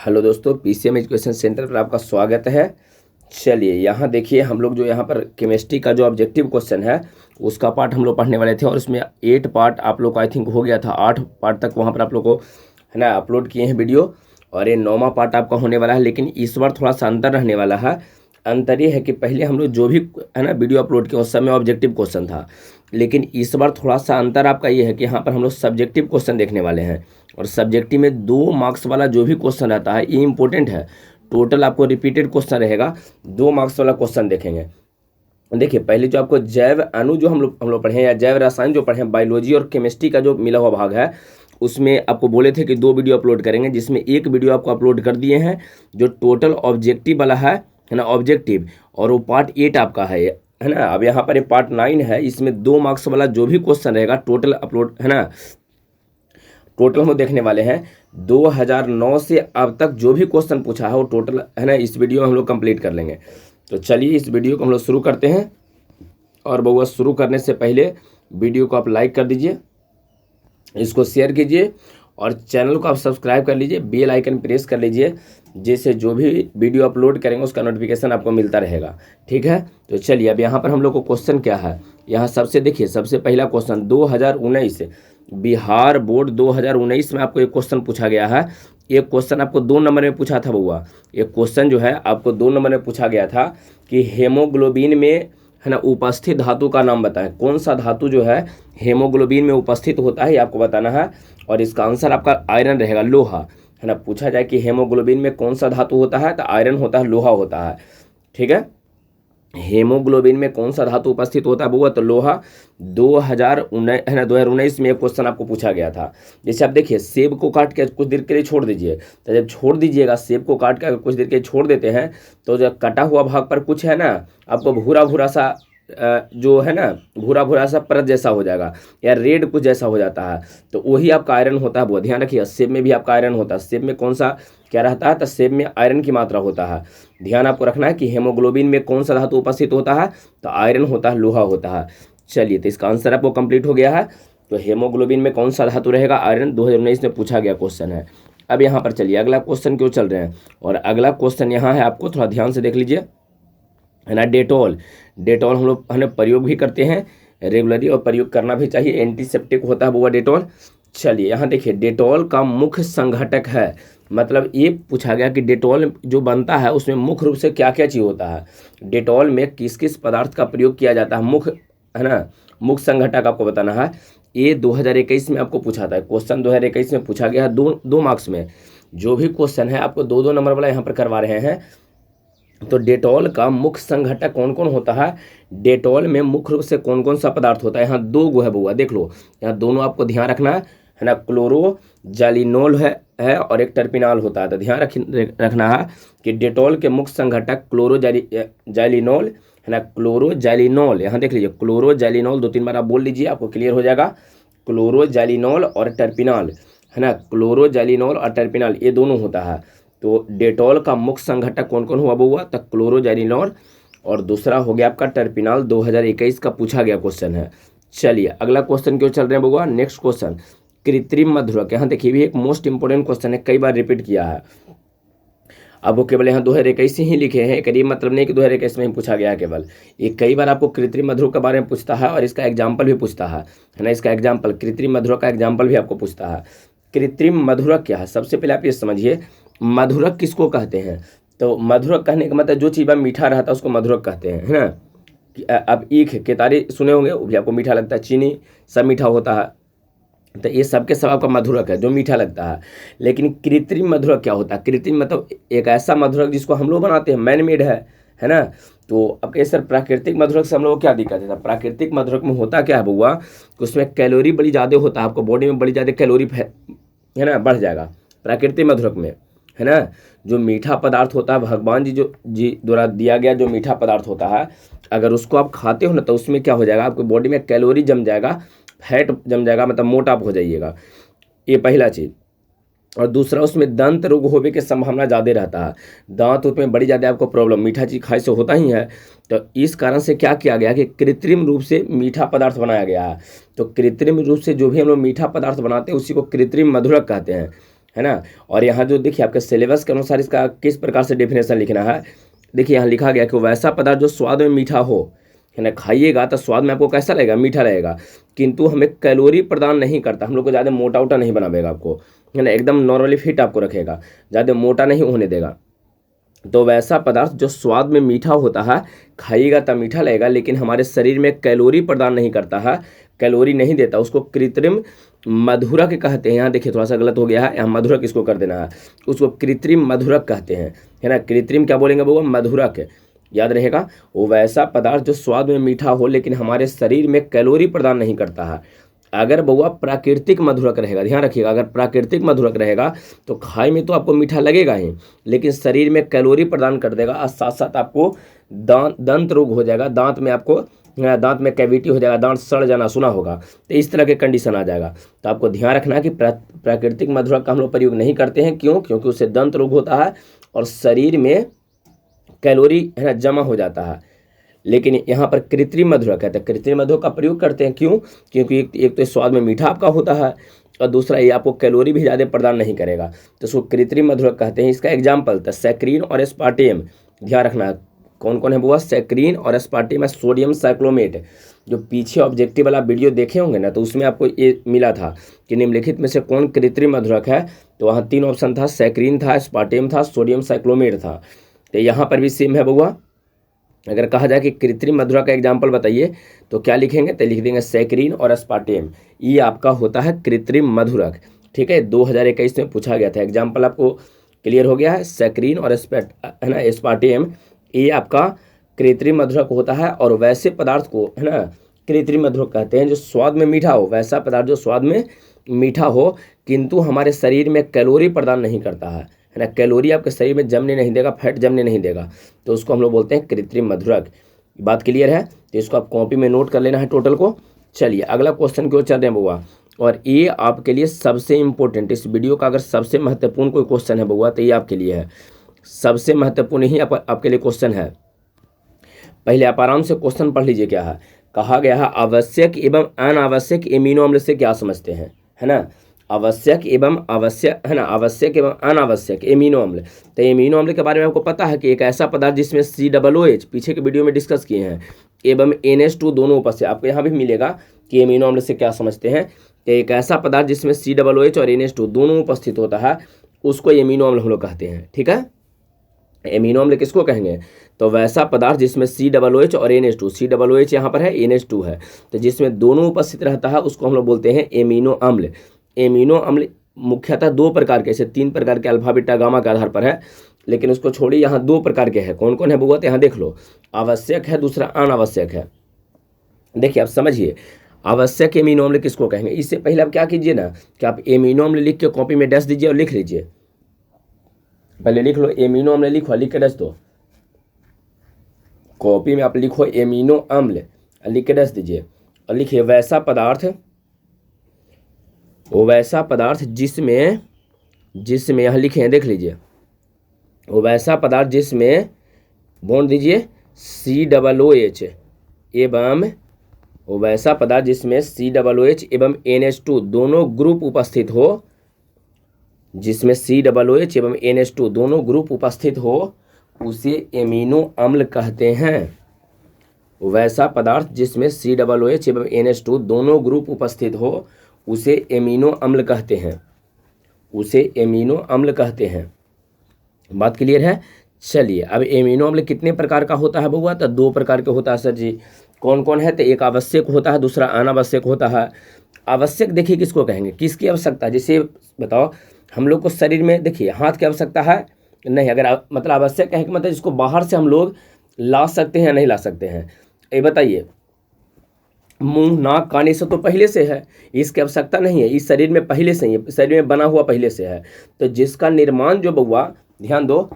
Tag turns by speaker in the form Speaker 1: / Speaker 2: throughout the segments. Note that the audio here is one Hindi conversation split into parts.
Speaker 1: हेलो दोस्तों, पीसीएम एजुकेशन सेंटर पर आपका स्वागत है। चलिए यहाँ देखिए, हम लोग जो यहाँ पर केमिस्ट्री का जो ऑब्जेक्टिव क्वेश्चन है उसका पार्ट हम लोग पढ़ने वाले थे और उसमें 8 पार्ट आप लोग को आई थिंक हो गया था। 8 पार्ट तक वहाँ पर आप लोग को है ना अपलोड किए हैं वीडियो, और ये 9वां पार्ट आपका होने वाला है। लेकिन इस बार थोड़ा सा अंतर रहने वाला है। अंतर ये है कि पहले हम लोग जो भी है ना वीडियो अपलोड किए उस समय ऑब्जेक्टिव क्वेश्चन था, लेकिन इस बार थोड़ा सा अंतर आपका ये है कि यहाँ पर हम लोग सब्जेक्टिव क्वेश्चन देखने वाले हैं। और सब्जेक्टिव में 2 मार्क्स वाला जो भी क्वेश्चन रहता है ये इंपॉर्टेंट है। टोटल आपको रिपीटेड क्वेश्चन रहेगा, 2 मार्क्स वाला क्वेश्चन देखेंगे। देखिए पहले जो आपको जैव अणु जो हम लोग पढ़े या जैव रसायन जो पढ़े, बायोलॉजी और केमिस्ट्री का जो मिला हुआ भाग है, उसमें आपको बोले थे कि 2 वीडियो अपलोड करेंगे, जिसमें एक वीडियो आपको अपलोड कर दिए हैं जो टोटल ऑब्जेक्टिव वाला है ना, ऑब्जेक्टिव, और वो पार्ट 8 आपका है ना। अब यहाँ पर ये पार्ट 9 है, इसमें 2 मार्क्स वाला जो भी क्वेश्चन रहेगा टोटल अपलोड है ना, टोटल हम देखने वाले हैं। 2009 से अब तक जो भी क्वेश्चन पूछा है वो टोटल है ना इस वीडियो में हम लोग कंप्लीट कर लेंगे। तो चलिए इस वीडियो को हम लोग शुरू करते हैं। और बउआ शुरू करने से पहले वीडियो को आप लाइक कर दीजिए, इसको शेयर कीजिए और चैनल को आप सब्सक्राइब कर लीजिए, बेल आइकन प्रेस कर लीजिए, जिससे जो भी वीडियो अपलोड करेंगे उसका नोटिफिकेशन आपको मिलता रहेगा। ठीक है, तो चलिए अब यहाँ पर हम लोग को क्वेश्चन क्या है, यहाँ सबसे देखिए सबसे पहला क्वेश्चन 2019 बिहार बोर्ड 2019 में आपको एक क्वेश्चन पूछा गया है। एक क्वेश्चन आपको 2 नंबर में पूछा था बउआ। एक क्वेश्चन जो है आपको 2 नंबर में पूछा गया था कि हेमोग्लोबिन में है ना उपस्थित धातु का नाम बताएं। कौन सा धातु जो है हेमोग्लोबिन में उपस्थित होता है ये आपको बताना है, और इसका आंसर आपका आयरन रहेगा, लोहा है ना। पूछा जाए कि हेमोग्लोबिन में कौन सा धातु होता है तो आयरन होता है, लोहा होता है। ठीक है, हेमोग्लोबिन में कौन सा धातु उपस्थित होता है बउआ, तो लोहा। 2019 है ना, 2019 में एक क्वेश्चन आपको पूछा गया था। जैसे आप देखिए सेब को काट के कुछ देर के लिए छोड़ दीजिए, तो जब छोड़ दीजिएगा सेब को काट के कुछ देर के लिए छोड़ देते हैं तो जब कटा हुआ भाग पर कुछ है ना आपको भूरा भूरा सा जो है ना भूरा भूरा सा परत जैसा हो जाएगा या रेड कुछ जैसा हो जाता है, तो वही आपका आयरन होता है। वो ध्यान रखिए, सेब में भी आपका आयरन होता है। सेब में कौन सा क्या रहता है, तो सेब में आयरन की मात्रा होता है। ध्यान आपको रखना है कि हेमोग्लोबिन में कौन सा धातु उपस्थित होता है, तो आयरन होता है, लोहा होता है। चलिए तो इसका आंसर आपको कंप्लीट हो गया है। तो हेमोग्लोबिन में कौन सा धातु रहेगा, आयरन। 2019 में पूछा गया क्वेश्चन है। अब यहाँ पर चलिए अगला क्वेश्चन क्यों चल रहे हैं, और अगला क्वेश्चन यहाँ है, आपको थोड़ा ध्यान से देख लीजिए है ना। डेटॉल, डेटॉल हम लोग है ना प्रयोग भी करते हैं रेगुलरली, और प्रयोग करना भी चाहिए, एंटीसेप्टिक होता है वो डेटॉल। चलिए यहाँ देखिए डेटॉल का मुख्य संघटक है, मतलब ये पूछा गया कि डेटॉल जो बनता है उसमें मुख्य रूप से क्या क्या चीज़ होता है, डेटॉल में किस किस पदार्थ का प्रयोग किया जाता है, मुख्य है ना मुख्य संघटक आपको बताना है। ये 2021 में आपको पूछा था, क्वेश्चन 2021 में पूछा गया है, 2 मार्क्स में। जो भी क्वेश्चन है आपको 2 नंबर वाला यहाँ पर करवा रहे हैं। तो डेटॉल का मुख्य संघटक कौन कौन होता है, डेटॉल में मुख्य रूप से कौन कौन सा पदार्थ होता है, यहाँ 2 गो है बउआ, देख लो यहाँ दोनों आपको ध्यान रखना है ना। क्लोरो जालिनोल है और एक टर्पिनॉल होता है। तो ध्यान रखना है कि डेटॉल के मुख्य संघटक क्लोरो जालिनोल है ना, क्लोरो जालिनोल। यहाँ देख लीजिए क्लोरो जालिनोल 2-3 बार आप बोल लीजिए, आपको क्लियर हो जाएगा। क्लोरो जालिनोल और टर्पिनॉल है ना, क्लोरो जालिनोल और टर्पिनॉल ये दोनों होता है। तो डेटॉल का मुख्य संघटक कौन कौन हुआ बउआ, तो क्लोरोजाइलिनोल और दूसरा हो गया आपका टर्पिनॉल। 2021 का पूछा गया क्वेश्चन है। चलिए अगला क्वेश्चन क्यों चल रहे हैं बउआ, नेक्स्ट क्वेश्चन कृत्रिम मधुरक। यहाँ देखिए भी एक मोस्ट इंपोर्टेंट क्वेश्चन है, कई बार रिपीट किया है। अब वो केवल यहाँ 2021 ही लिखे हैं, करीब मतलब नहीं कि 2021 में ही पूछा गया है, केवल ये कई बार आपको कृत्रिम मधुरक के बारे में पूछता है और इसका एग्जाम्पल भी पूछता है ना। इसका एग्जाम्पल कृत्रिम मधुरक का एग्जाम्पल भी आपको पूछता है। कृत्रिम मधुरक क्या है, सबसे पहले आप ये समझिए मधुरक किसको कहते हैं। तो मधुरक कहने का मतलब जो चीज़ मीठा रहता है उसको मधुरक कहते हैं, है ना। अब ईख केतारी सुने होंगे, वो भी आपको मीठा लगता है, चीनी सब मीठा होता है, तो ये सबके सब आपका मधुरक है जो मीठा लगता है। लेकिन कृत्रिम मधुरक क्या होता है, कृत्रिम मतलब एक ऐसा मधुरक जिसको हम लोग बनाते हैं, मैन मेड है ना। तो अब कहे सर प्राकृतिक मधुरक से हम लोग को क्या दिक्कत है, प्राकृतिक मधुरक में होता क्या है बउआ, उसमें कैलोरी बड़ी ज़्यादा होता है, आपको बॉडी में बड़ी ज़्यादा कैलोरी है ना बढ़ जाएगा प्राकृतिक मधुरक में, है ना। जो मीठा पदार्थ होता है भगवान जी द्वारा दिया गया जो मीठा पदार्थ होता है, अगर उसको आप खाते हो ना तो उसमें क्या हो जाएगा, आपकी बॉडी में कैलोरी जम जाएगा, फैट जम जाएगा, मतलब मोटा हो जाइएगा, ये पहला चीज़। और दूसरा उसमें दंत रोग होने की संभावना ज़्यादा रहता है, दांत उसमें बड़ी ज़्यादा आपको प्रॉब्लम, मीठा चीज़ खाए से होता ही है। तो इस कारण से क्या किया गया कि कृत्रिम रूप से मीठा पदार्थ बनाया गया है। तो कृत्रिम रूप से जो भी हम लोग मीठा पदार्थ बनाते हैं उसी को कृत्रिम मधुरक कहते हैं, है ना। और यहाँ जो देखिए आपके सिलेबस के अनुसार इसका किस प्रकार से डेफिनेशन लिखना है, देखिए यहाँ लिखा गया कि वैसा पदार्थ जो स्वाद में मीठा हो, है ना, खाइएगा तो स्वाद में आपको कैसा लगेगा, मीठा रहेगा, किंतु हमें कैलोरी प्रदान नहीं करता, हम लोग को ज़्यादा मोटा उटा नहीं बनावेगा आपको, है ना, एकदम नॉर्मली फिट आपको रखेगा, ज़्यादा मोटा नहीं होने देगा। तो वैसा पदार्थ जो स्वाद में मीठा होता है, खाइएगा तब मीठा लगेगा, लेकिन हमारे शरीर में कैलोरी प्रदान नहीं करता है, कैलोरी नहीं देता, उसको कृत्रिम मधुरक कहते हैं। यहाँ देखिए थोड़ा सा गलत हो गया है, यहाँ मधुरक इसको कर देना है, उसको कृत्रिम मधुरक कहते हैं, है ना। कृत्रिम क्या बोलेंगे वो, मधुरक, याद रहेगा। वो वैसा पदार्थ जो स्वाद में मीठा हो लेकिन हमारे शरीर में कैलोरी प्रदान नहीं करता है। अगर बउआ प्राकृतिक मधुरक रहेगा, ध्यान रखिएगा, अगर प्राकृतिक मधुरक रहेगा तो खाए में तो आपको मीठा लगेगा ही, लेकिन शरीर में कैलोरी प्रदान कर देगा और साथ साथ आपको दंत रोग हो जाएगा, दांत में आपको, दांत में कैविटी हो जाएगा, दांत सड़ जाना सुना होगा, तो इस तरह के कंडीशन आ जाएगा। तो आपको ध्यान रखना है कि प्राकृतिक मधुरक का हम लोग प्रयोग नहीं करते हैं। क्यों? क्योंकि उससे दंत रोग होता है और शरीर में कैलोरी, है ना, जमा हो जाता है। लेकिन यहाँ पर कृत्रिम मधुरक कहते हैं, कृत्रिम मधुरक का प्रयोग करते हैं। क्यों? क्योंकि एक तो स्वाद में मीठा आपका होता है और दूसरा ये आपको कैलोरी भी ज़्यादा प्रदान नहीं करेगा, तो उसको कृत्रिम मधुरक कहते हैं। इसका एग्जाम्पल था सैक्रीन और एस्पार्टेम, ध्यान रखना है कौन कौन है बुआ, सैक्रीन और एस्पार्टेम है, सोडियम साइक्लोमेट। जो पीछे ऑब्जेक्टिव वाला वीडियो देखे होंगे ना, तो उसमें आपको ये मिला था कि निम्नलिखित में से कौन कृत्रिम मधुरक है, तो वहाँ 3 ऑप्शन था, सैक्रीन था, एस्पार्टेम था, सोडियम साइक्लोमेट था। तो यहाँ पर भी सेम है बुआ। अगर कहा जाए कि कृत्रिम मधुरक का एग्जाम्पल बताइए तो क्या लिखेंगे, तो लिख देंगे सैक्रीन और एस्पार्टेम, ये आपका होता है कृत्रिम मधुरक। ठीक है, 2021 में पूछा गया था, एग्जाम्पल आपको क्लियर हो गया है। सैक्रीन और है ना, एस्पार्टेम, ये आपका कृत्रिम मधुरक होता है। और वैसे पदार्थ को, है ना, कृत्रिम मधुरक कहते हैं जो स्वाद में मीठा हो, वैसा पदार्थ जो स्वाद में मीठा हो किंतु हमारे शरीर में कैलोरी प्रदान नहीं करता है ना, कैलोरी आपके शरीर में जमने नहीं देगा, फैट जमने नहीं देगा, तो उसको हम लोग बोलते हैं कृत्रिम मधुरक। बात क्लियर है? तो इसको आप कॉपी में नोट कर लेना है टोटल को। चलिए अगला क्वेश्चन की ओर चल रहे हैं बउआ, और ये आपके लिए सबसे इंपॉर्टेंट, इस वीडियो का अगर सबसे महत्वपूर्ण कोई क्वेश्चन है बउआ तो ये आपके लिए है, सबसे महत्वपूर्ण ही आपके लिए क्वेश्चन है। पहले आप आराम से क्वेश्चन पढ़ लीजिए। क्या है, कहा गया है आवश्यक एवं अनावश्यक एमिनो अम्ल से क्या समझते हैं, है ना, आवश्यक एवं आवश्यक, है ना, आवश्यक एवं अनावश्यक एमिनो अम्ल। तो एमिनो अम्ल के बारे में आपको पता है कि एक ऐसा पदार्थ जिसमें COOH, पीछे के वीडियो में डिस्कस किए हैं, एवं NH2 दोनों उपस्थित, आपको यहाँ भी मिलेगा कि एमिनो अम्ल से क्या समझते हैं। एक ऐसा पदार्थ जिसमें COOH और NH2 दोनों उपस्थित होता है, उसको एमिनो अम्ल हम लोग कहते हैं। ठीक है, एमिनो अम्ल किसको कहेंगे, तो वैसा पदार्थ जिसमें COOH और NH2, COOH यहाँ पर है, NH2 है, तो जिसमें दोनों उपस्थित रहता है उसको हम लोग बोलते हैं एमिनो अम्ल। एमिनो अम्ल मुख्यतः 2 प्रकार के, ऐसे 3 प्रकार के अल्फा बीटा गामा के आधार पर है, लेकिन उसको छोड़िए, यहाँ 2 प्रकार के हैं। कौन कौन है बुआ, तो यहाँ देख लो, आवश्यक है, दूसरा अनावश्यक है। देखिए आप समझिए, आवश्यक एमिनो अम्ल किसको कहेंगे। इससे पहले आप क्या कीजिए ना कि आप एमिनो अम्ल लिख के कॉपी में डैश दीजिए और लिख लीजिए, पहले लिख लो एमिनो अम्ल, लिखो, लिख के डैश दो, कॉपी में आप लिखो एमिनो अम्ल, लिख के डैश दीजिए और लिखिए वैसा पदार्थ, वो वैसा पदार्थ जिसमें यहाँ लिखे हैं, देख लीजिए, वो वैसा पदार्थ जिसमें बॉन्ड दीजिए COOH एवं, वो वैसा पदार्थ जिसमें COOH एवं NH2 दोनों ग्रुप उपस्थित हो, जिसमें COOH एवं NH2 दोनों ग्रुप उपस्थित हो, उसे एमिनो अम्ल कहते हैं। वैसा पदार्थ जिसमें COOH एवं NH2 दोनों ग्रुप उपस्थित हो, उसे एमिनो अम्ल कहते हैं, उसे एमिनो अम्ल कहते हैं। बात क्लियर है? चलिए अब एमिनो अम्ल कितने प्रकार का होता है बउआ, तो 2 प्रकार के होता है सर जी। कौन कौन है, तो एक आवश्यक होता है, दूसरा अनावश्यक होता है। आवश्यक देखिए किसको कहेंगे, किसकी आवश्यकता, जैसे बताओ हम लोग को शरीर में देखिए हाथ की आवश्यकता है नहीं, अगर मतलब आवश्यक कहें कि मतलब जिसको बाहर से हम लोग ला सकते हैं या नहीं ला सकते हैं, ये बताइए। मुंह नाक कान ये सब तो पहले से है, इसकी आवश्यकता नहीं है, इस शरीर में पहले से ही है, शरीर में बना हुआ पहले से है। तो जिसका निर्माण जो बउआ, ध्यान दो,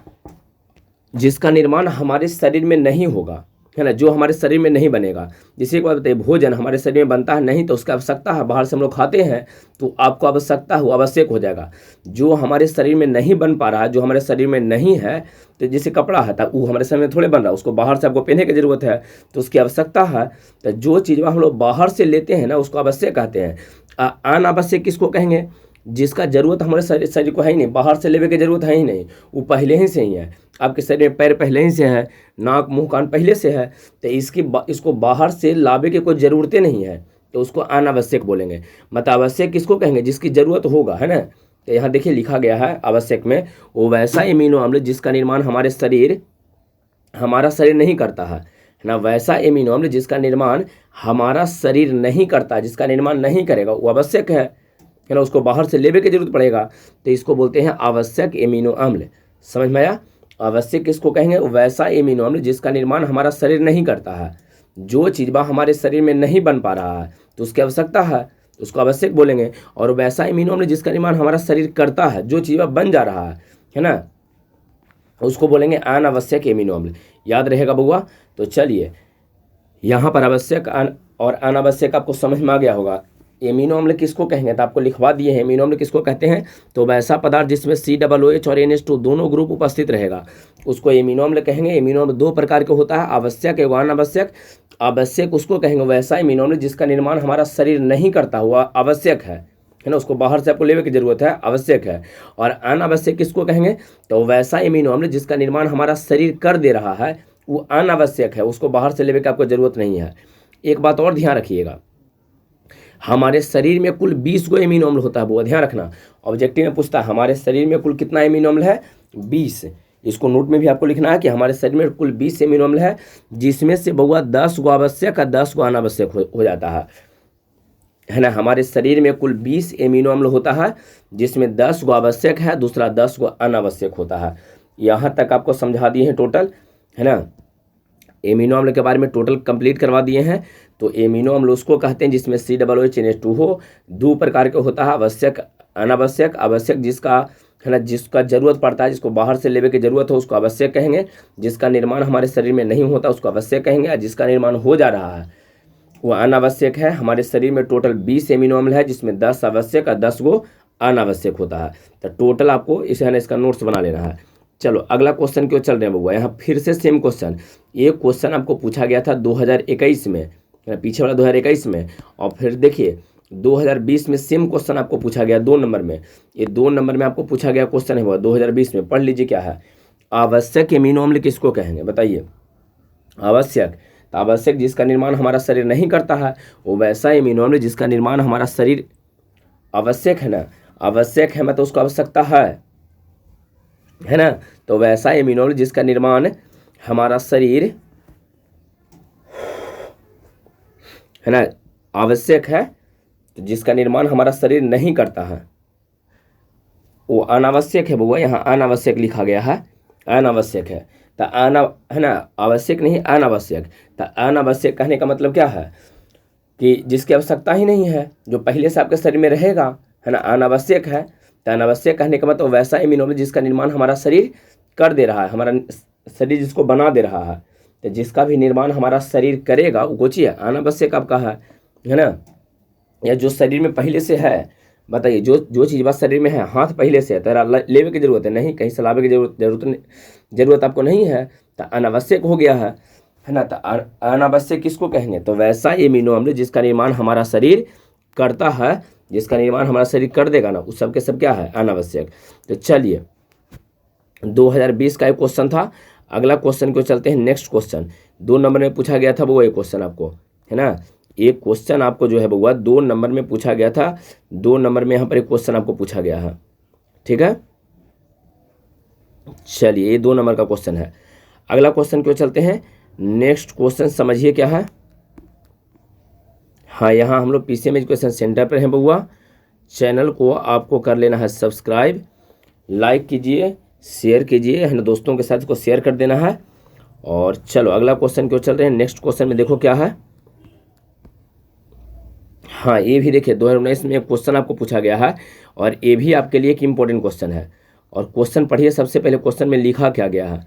Speaker 1: जिसका निर्माण हमारे शरीर में नहीं होगा, है ना, जो हमारे शरीर में नहीं बनेगा, जैसे को बताइए भोजन हमारे शरीर में बनता है नहीं, तो उसकी आवश्यकता है, बाहर से हम लोग खाते हैं तो आपको आवश्यकता है, वो आवश्यक हो जाएगा। जो हमारे शरीर में नहीं बन पा रहा है, जो हमारे शरीर में नहीं है, तो जैसे कपड़ा है वो हमारे शरीर में थोड़े बन रहा है, उसको बाहर से आपको पहनने की जरूरत है, तो उसकी आवश्यकता है। तो जो चीज़ हम लोग बाहर से लेते हैं ना, उसको आवश्यक कहते हैं। अनावश्यक किसको कहेंगे, जिसका जरूरत हमारे शरीर को है ही नहीं, बाहर से लेवे की जरूरत है ही नहीं, वो पहले ही से ही है। आपके शरीर में पैर पहले ही से है, नाक मुंह कान पहले से है, तो इसको बाहर से लावे की कोई ज़रूरतें नहीं है, तो उसको अनावश्यक बोलेंगे। मतलब आवश्यक किसको कहेंगे, जिसकी ज़रूरत होगा, है ना। तो यहाँ देखिए लिखा गया है आवश्यक में, वो वैसा एमिनो अम्ल जिसका निर्माण हमारा शरीर नहीं करता है ना। वैसा एमिनो अम्ल जिसका निर्माण हमारा शरीर नहीं करता, जिसका निर्माण नहीं करेगा, वो आवश्यक है ना। उसको बाहर से लेवे की जरूरत पड़ेगा, तो इसको बोलते हैं आवश्यक एमिनो अम्ल। समझ में आया। आवश्यक किसको कहेंगे, वैसा एमिनो अम्ल जिसका निर्माण हमारा शरीर नहीं करता है। जो चीज़ हमारे शरीर में नहीं बन पा रहा है तो उसकी आवश्यकता है, उसको आवश्यक बोलेंगे। और वैसा एमिनो अम्ल जिसका निर्माण हमारा शरीर करता है, जो चीज़ बन जा रहा है ना, उसको बोलेंगे अनावश्यक एमिनो अम्ल। याद रहेगा बउआ। तो चलिए यहाँ पर आवश्यक और अनावश्यक आपको समझ में आ गया होगा। एमिनो अम्ल किसको कहेंगे, तो आपको लिखवा दिए हैं। एमिनो अम्ल किसको कहते हैं, तो वैसा पदार्थ जिसमें COOH और NH2 दोनों ग्रुप उपस्थित रहेगा, उसको एमिनो अम्ल कहेंगे। एमिनो अम्ल दो प्रकार के होता है, आवश्यक एवं अनावश्यक। आवश्यक उसको कहेंगे वैसा एमिनो अम्ल जिसका निर्माण हमारा शरीर नहीं करता हुआ आवश्यक है ना, उसको बाहर से आपको लेवे की जरूरत है, आवश्यक है। और अनावश्यक किसको कहेंगे, तो वैसा एमिनो अम्ल जिसका निर्माण हमारा शरीर कर दे रहा है, वो अनावश्यक है, उसको बाहर से लेवे की आपको जरूरत नहीं है। एक बात और ध्यान रखिएगा, हमारे शरीर में कुल 20 गो एमिनो अम्ल होता है, वो ध्यान रखना। ऑब्जेक्टिव में पूछता है हमारे शरीर में कुल कितना एमिनो अम्ल है, 20। इसको नोट में भी आपको लिखना है कि हमारे शरीर में कुल 20 एमिनो अम्ल है, जिसमें से बउआ 10 गो आवश्यक और 10 गो अनावश्यक हो जाता है ना। हमारे शरीर में कुल 20 एमिनो अम्ल होता है, जिसमें 10 गो आवश्यक है, दूसरा 10 गो अनावश्यक होता है। यहाँ तक आपको समझा दिए हैं टोटल, है ना। एमिनो अम्ल के बारे में टोटल कंप्लीट करवा दिए हैं। तो एमिनो अम्ल उसको कहते हैं जिसमें COOH NH2 हो। दो प्रकार के होता है, आवश्यक अनावश्यक। आवश्यक जिसका है ना, जिसका जरूरत पड़ता है, जिसको बाहर से लेवे की जरूरत हो, उसको आवश्यक कहेंगे। जिसका निर्माण हमारे शरीर में नहीं होता, उसको आवश्यक कहेंगे। और जिसका निर्माण हो जा रहा है, वो अनावश्यक है। हमारे शरीर में टोटल 20 एमिनो अम्ल है, जिसमें 10 आवश्यक और 10 गो अनावश्यक होता है। तो टोटल आपको इसे है ना, इसका नोट्स बना लेना है। चलो अगला क्वेश्चन क्यों चल रहे हैं बउआ, यहाँ फिर से सेम क्वेश्चन। ये क्वेश्चन आपको पूछा गया था 2021 में, पीछे वाला 2021 में, और फिर देखिए 2020 में सेम क्वेश्चन आपको पूछा गया 2 नंबर में। ये 2 नंबर में आपको पूछा गया क्वेश्चन है वो 2020 में। पढ़ लीजिए क्या है। आवश्यक एमिनो अम्ल किसको कहेंगे, बताइए। आवश्यक, तो आवश्यक जिसका निर्माण हमारा शरीर नहीं करता है, वो वैसा एमिनो अम्ल जिसका निर्माण हमारा शरीर आवश्यक है ना, आवश्यक है मतलब उसको आवश्यकता है ना। तो वैसा एमिनो अम्ल जिसका निर्माण हमारा शरीर है ना आवश्यक है, तो जिसका निर्माण हमारा शरीर नहीं करता है, वो अनावश्यक है बउआ। यहाँ अनावश्यक लिखा गया है, अनावश्यक है। तो है ना, आवश्यक नहीं अनावश्यक। तो अनावश्यक कहने का मतलब क्या है कि जिसकी आवश्यकता ही नहीं है, जो पहले से आपके शरीर में रहेगा, है ना, अनावश्यक है। तो अनावश्यक कहने का मतलब वैसा एमिनो अम्ल जिसका निर्माण हमारा शरीर कर दे रहा है, हमारा शरीर जिसको बना दे रहा है। तो जिसका भी निर्माण हमारा शरीर करेगा वो कुछ है अनावश्यक आपका है ना। या जो शरीर में पहले से है, बताइए, जो चीज़ बात शरीर में है, हाथ पहले से है, तेरा लेवे की जरूरत है नहीं, कहीं से लावे की जरूरत आपको नहीं है, तो अनावश्यक हो गया है ना। तो अनावश्यक किसको कहेंगे, तो वैसा एमिनो अम्ल जिसका निर्माण हमारा शरीर करता है, जिसका निर्माण हमारा शरीर कर देगा ना, उस सब के सब क्या है, अनावश्यक। तो चलिए 2020 का एक क्वेश्चन था। अगला क्वेश्चन को चलते हैं, नेक्स्ट क्वेश्चन 2 नंबर में पूछा गया था वो एक क्वेश्चन आपको, है ना। एक क्वेश्चन आपको जो है बउआ 2 नंबर में पूछा गया था। 2 नंबर में यहाँ पर एक क्वेश्चन आपको पूछा गया है, ठीक है। चलिए ये 2 नंबर का क्वेश्चन है। अगला क्वेश्चन क्यों चलते हैं, नेक्स्ट क्वेश्चन समझिए क्या है। हाँ, यहाँ हम लोग PCM एजुकेशन सेंटर पर हैं बउआ। चैनल को आपको कर लेना है सब्सक्राइब, लाइक कीजिए, शेयर कीजिए, है ना, दोस्तों के साथ इसको शेयर कर देना है। और चलो अगला क्वेश्चन क्यों चल रहे हैं, नेक्स्ट क्वेश्चन में देखो क्या है। हाँ, ये भी देखिए 2019 में एक क्वेश्चन आपको पूछा गया है, और ये भी आपके लिए एक इम्पोर्टेंट क्वेश्चन है। और क्वेश्चन पढ़िए, सबसे पहले क्वेश्चन में लिखा क्या गया है।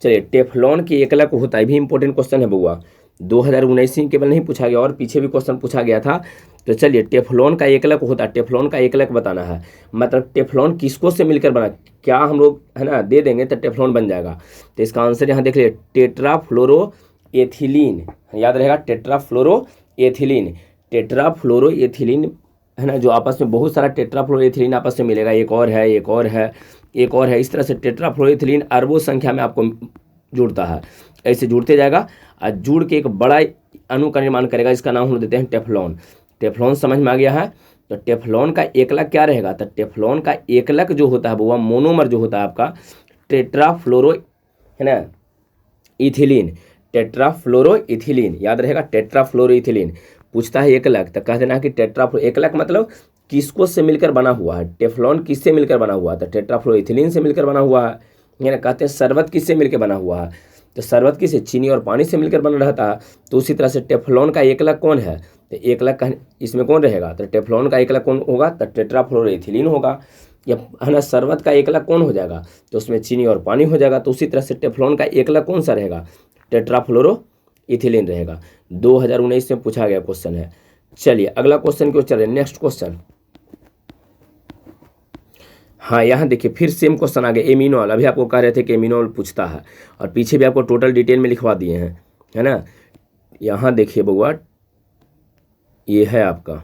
Speaker 1: चलिए, टेफ्लॉन की एकलक होता है, भी इम्पोर्टेंट क्वेश्चन है बउआ। 2019 में केवल नहीं पूछा गया, और पीछे भी क्वेश्चन पूछा गया था। तो चलिए, टेफ्लॉन का एकलक होता है, टेफ्लॉन का एकलक बताना है। मतलब टेफ्लॉन किसको से मिलकर बना, क्या हम लोग है ना दे देंगे तो टेफ्लॉन बन जाएगा। तो इसका आंसर यहाँ देख लीजिए, टेट्राफ्लोरोएथिलीन। याद रहेगा, टेट्राफ्लोरोएथिलीन। टेट्राफ्लोरोएथिलीन है ना, जो आपस में बहुत सारा टेट्राफ्लोरोइथिलीन आपस में मिलेगा, एक और है, एक और है, एक और है, इस तरह से टेट्राफ्लोरोइथिलीन अरबों संख्या में आपको जुड़ता है। ऐसे जुड़ते जाएगा और जुड़ के एक बड़ा अणु का निर्माण करेगा, इसका नाम हम देते हैं टेफ्लॉन। टेफ्लॉन समझ में आ गया है। तो टेफ्लॉन का एकलक क्या रहेगा, तो टेफ्लॉन का एकलक जो होता है वो मोनोमर जो होता है आपका टेट्राफ्लोरो, है ना, इथिलीन, टेट्राफ्लोरोइथिलीन, याद रहेगा टेट्राफ्लोरोइथिलीन। पूछता है एकलक तो कह देना कि एकलक मतलब किसको से मिलकर बना हुआ है, टेफ्लॉन किससे मिलकर बना हुआ है, तो टेट्राफ्लोरोइथिलीन से मिलकर बना हुआ है ना। कहते हैं शरबत किससे मिलकर बना हुआ है, तो शरबत किससे, चीनी और पानी से मिलकर बना रहता है। तो उसी तरह से टेफ्लॉन का एकलक कौन है, तो एकलक इसमें कौन रहेगा, तो टेफ्लॉन का एकलक कौन होगा, तो टेट्राफ्लोरोइथिलीन होगा। या है ना, शरबत का एकलक कौन हो जाएगा, तो उसमें चीनी और पानी हो जाएगा। तो उसी तरह से टेफ्लॉन का एकलक कौन सा रहेगा, टेट्राफ्लोरोइथिलीन रहेगा। 2019 में पूछा गया क्वेश्चन है। चलिए अगला क्वेश्चन की ओर चल रहे हैं, नेक्स्ट क्वेश्चन। हाँ यहाँ देखिए फिर सेम क्वेश्चन आ गया, एमिनोल। अभी आपको कह रहे थे कि एमिनोल पूछता है, और पीछे भी आपको टोटल डिटेल में लिखवा दिए हैं, है ना। यहाँ देखिए बउआ, ये है आपका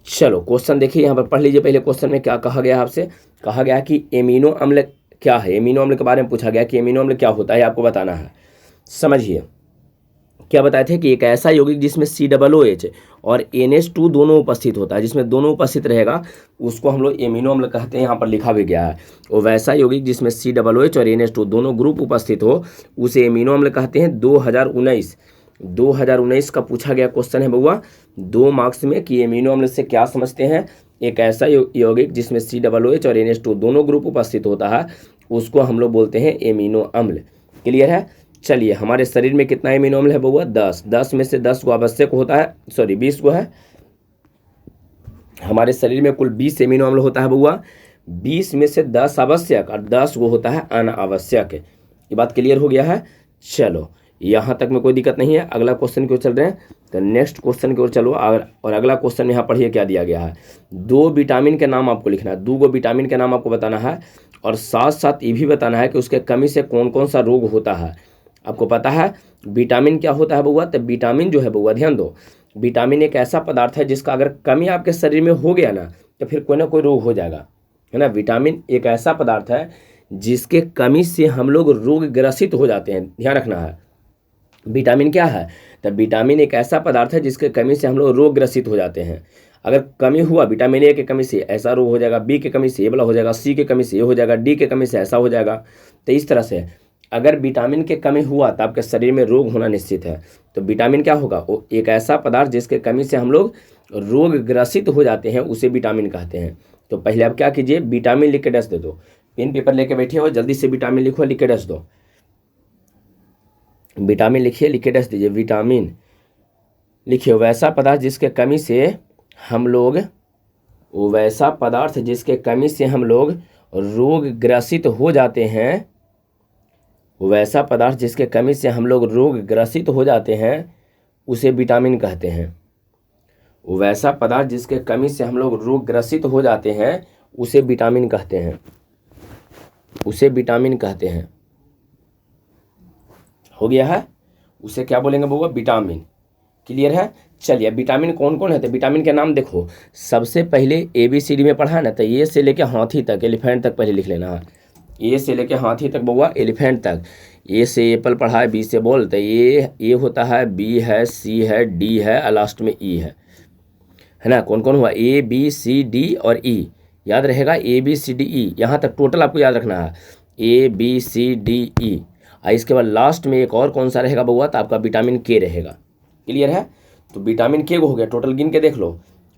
Speaker 1: चलो क्वेश्चन देखिए, यहाँ पर पढ़ लीजिए। पहले क्वेश्चन में क्या कहा गया आपसे, कहा गया कि एमिनो अम्ल क्या है। एमिनो अम्ल के बारे में पूछा गया कि एमिनो अम्ल क्या होता है, आपको बताना है। समझिए क्या बताए थे कि एक ऐसा यौगिक जिसमें COOH और NH2 दोनों उपस्थित होता है, जिसमें दोनों उपस्थित रहेगा उसको हम लोग एमिनो अम्ल कहते हैं। यहाँ पर लिखा भी गया है, वो वैसा यौगिक जिसमें COOH और NH2 दोनों ग्रुप उपस्थित हो उसे एमिनो अम्ल कहते हैं। 2019 का पूछा गया क्वेश्चन है बउआ 2 मार्क्स में कि एमिनो अम्ल से क्या समझते हैं। एक ऐसा यौगिक जिसमें COOH और NH2 दोनों ग्रुप उपस्थित होता है उसको हम लोग बोलते हैं एमिनो अम्ल। क्लियर है। चलिए हमारे शरीर में कितना एमिनो अम्ल है बउआ, 10 में से 10 को आवश्यक होता है, सॉरी 20 को है। हमारे शरीर में कुल 20 एमिनो अम्ल होता है बउआ, 20 में से 10 आवश्यक और 10 को होता है अनावश्यक। ये बात क्लियर हो गया है। चलो यहाँ तक में कोई दिक्कत नहीं है। अगला क्वेश्चन की ओर चल रहे हैं, तो नेक्स्ट क्वेश्चन की ओर चलो। और अगला क्वेश्चन यहाँ पढ़िए क्या दिया गया है। 2 विटामिन के नाम आपको लिखना है, 2 विटामिन के नाम आपको बताना है, और साथ साथ ये भी बताना है कि उसके कमी से कौन कौन सा रोग होता है। आपको पता है विटामिन क्या होता है बउआ, तो विटामिन जो है बउआ ध्यान दो, विटामिन एक ऐसा पदार्थ है जिसका अगर कमी आपके शरीर में हो गया ना तो फिर कोई ना कोई रोग हो जाएगा, है ना। विटामिन एक ऐसा पदार्थ है जिसके कमी से हम लोग रोग ग्रसित हो जाते हैं, ध्यान रखना है। विटामिन क्या है, तो विटामिन एक ऐसा पदार्थ है जिसके कमी से हम लोग रोग ग्रसित हो जाते हैं। अगर कमी हुआ विटामिन ए के कमी से ऐसा रोग हो जाएगा, बी के कमी से ये वाला हो जाएगा, सी के कमी से ये हो जाएगा, डी के कमी से ऐसा हो जाएगा। तो इस तरह से अगर विटामिन के कमी हुआ तो आपके शरीर में रोग होना निश्चित है। तो विटामिन क्या होगा, वो एक ऐसा पदार्थ जिसके कमी से हम लोग रोग ग्रसित हो जाते हैं उसे विटामिन कहते हैं। तो पहले आप क्या कीजिए, विटामिन लिख के डस दे दो, पेन पेपर लेके बैठे हो, जल्दी से विटामिन लिखो, लिख के डस दो। विटामिन लिखिए, लिख के डस दीजिए। विटामिन लिखिए, वैसा पदार्थ जिसके कमी से हम लोग, वो वैसा पदार्थ जिसके कमी से हम लोग रोग ग्रसित हो जाते हैं, वैसा पदार्थ जिसके कमी से हम लोग रोग ग्रसित हो जाते हैं उसे विटामिन कहते हैं। वैसा पदार्थ जिसके कमी से हम लोग रोग ग्रसित हो जाते हैं उसे विटामिन कहते हैं, उसे विटामिन कहते हैं। हो गया है, उसे क्या बोलेंगे बउआ, विटामिन। क्लियर है। चलिए विटामिन कौन कौन है, तो विटामिन के नाम देखो। सबसे पहले ABCD में पढ़ा है ना, तो ए से लेके हाथी तक, एलिफेंट तक पहले लिख लेना है। ए से लेके हाथी तक बउआ, एलिफेंट तक। ए से एप्पल पढ़ा है, बी से बॉल, तो ए होता है, बी है, सी है, डी है और लास्ट में ई है ना। कौन कौन हुआ, ABCD और ई, याद रहेगा ABCDE, यहाँ तक टोटल आपको याद रखना है ABCDE। और इसके बाद लास्ट में एक और कौन सा रहेगा बउआ, तो आपका विटामिन के रहेगा। क्लियर है। तो विटामिन के हो गया, टोटल गिन के देख लो,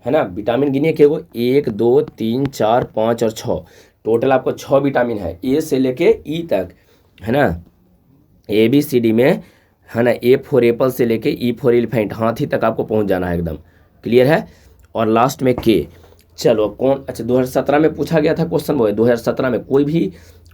Speaker 1: है ना। विटामिन गिनिए के को, 1 2 3 4 5 और 6, टोटल आपको 6 विटामिन है, ए से लेके ई तक, है ना। ABCD में, है ना, A फॉर एप्पल से लेके E फॉर एलिफेंट, हाथी तक आपको पहुंच जाना है एकदम। क्लियर है। और लास्ट में के। चलो कौन, अच्छा 2017 में पूछा गया था क्वेश्चन वो, 2017 में कोई भी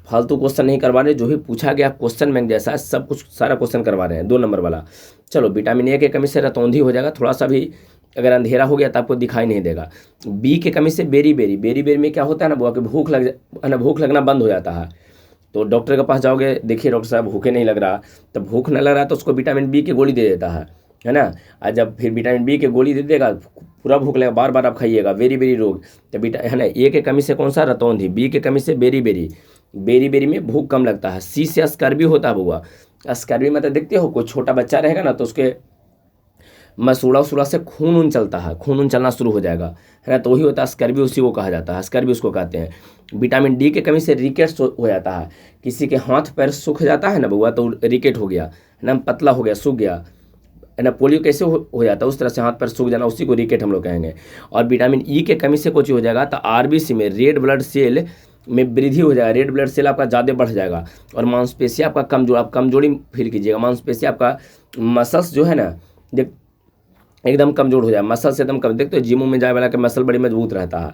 Speaker 1: फालतू क्वेश्चन नहीं करवा रहे, जो भी पूछा गया क्वेश्चन बैंक जैसा है सब कुछ सारा क्वेश्चन करवा रहे हैं, 2 नंबर वाला। चलो विटामिन ए के कमी से रतौंधी हो जाएगा, थोड़ा सा भी अगर अंधेरा हो गया तो आपको दिखाई नहीं देगा। बी के कमी से बेरी बेरी, बेरी बेरी में क्या होता है ना बुआ कि भूख लग है ना, भूख लगना बंद हो जाता है। तो डॉक्टर के पास जाओगे, देखिए डॉक्टर साहब भूखे नहीं लग रहा, तो भूख नहीं लग रहा तो उसको विटामिन बी की गोली दे देता है ना। और जब फिर विटामिन बी की गोली दे देगा, पूरा भूख लगेगा, बार बार आप खाइएगा, बेरी बेरी रोग, तो है ना। ए के कमी से कौन सा, रतौंधी। बी के कमी से बेरी बेरी, बेरी बेरी में भूख कम लगता है। सी से स्कर्वी होता है बुआ। स्कर्वी मतलब देखते हो, कोई छोटा बच्चा रहेगा ना तो उसके मसूड़ा उसूड़ा से खून उन चलता है, खून उन चलना शुरू हो जाएगा, है ना, तो वही होता है स्कर्वी, उसी को कहा जाता है, स्कर्वी उसको कहते हैं। विटामिन डी के कमी से रिकेट्स हो जाता है। किसी के हाथ पैर सूख जाता है ना बउआ, तो रिकेट हो गया, है ना, पतला हो गया, सूख गया, है ना। पोलियो कैसे हो जाता है, उस तरह से हाथ पैर सूख जाना, उसी को रिकेट हम लोग कहेंगे। और विटामिन ई के कमी से कुछ हो जाएगा तो आरबीसी में रेड ब्लड सेल में वृद्धि हो जाएगा, रेड ब्लड सेल आपका ज़्यादा बढ़ जाएगा, और मांसपेशियाँ आपका कमजोर, आप कमजोरी फील कीजिएगा, मांसपेशियाँ आपका मसल्स जो है ना एकदम कमजोर हो जाए, मसल से एकदम कम। देखते हो जिमों में जाए वाला के मसल बड़ी मजबूत रहता है,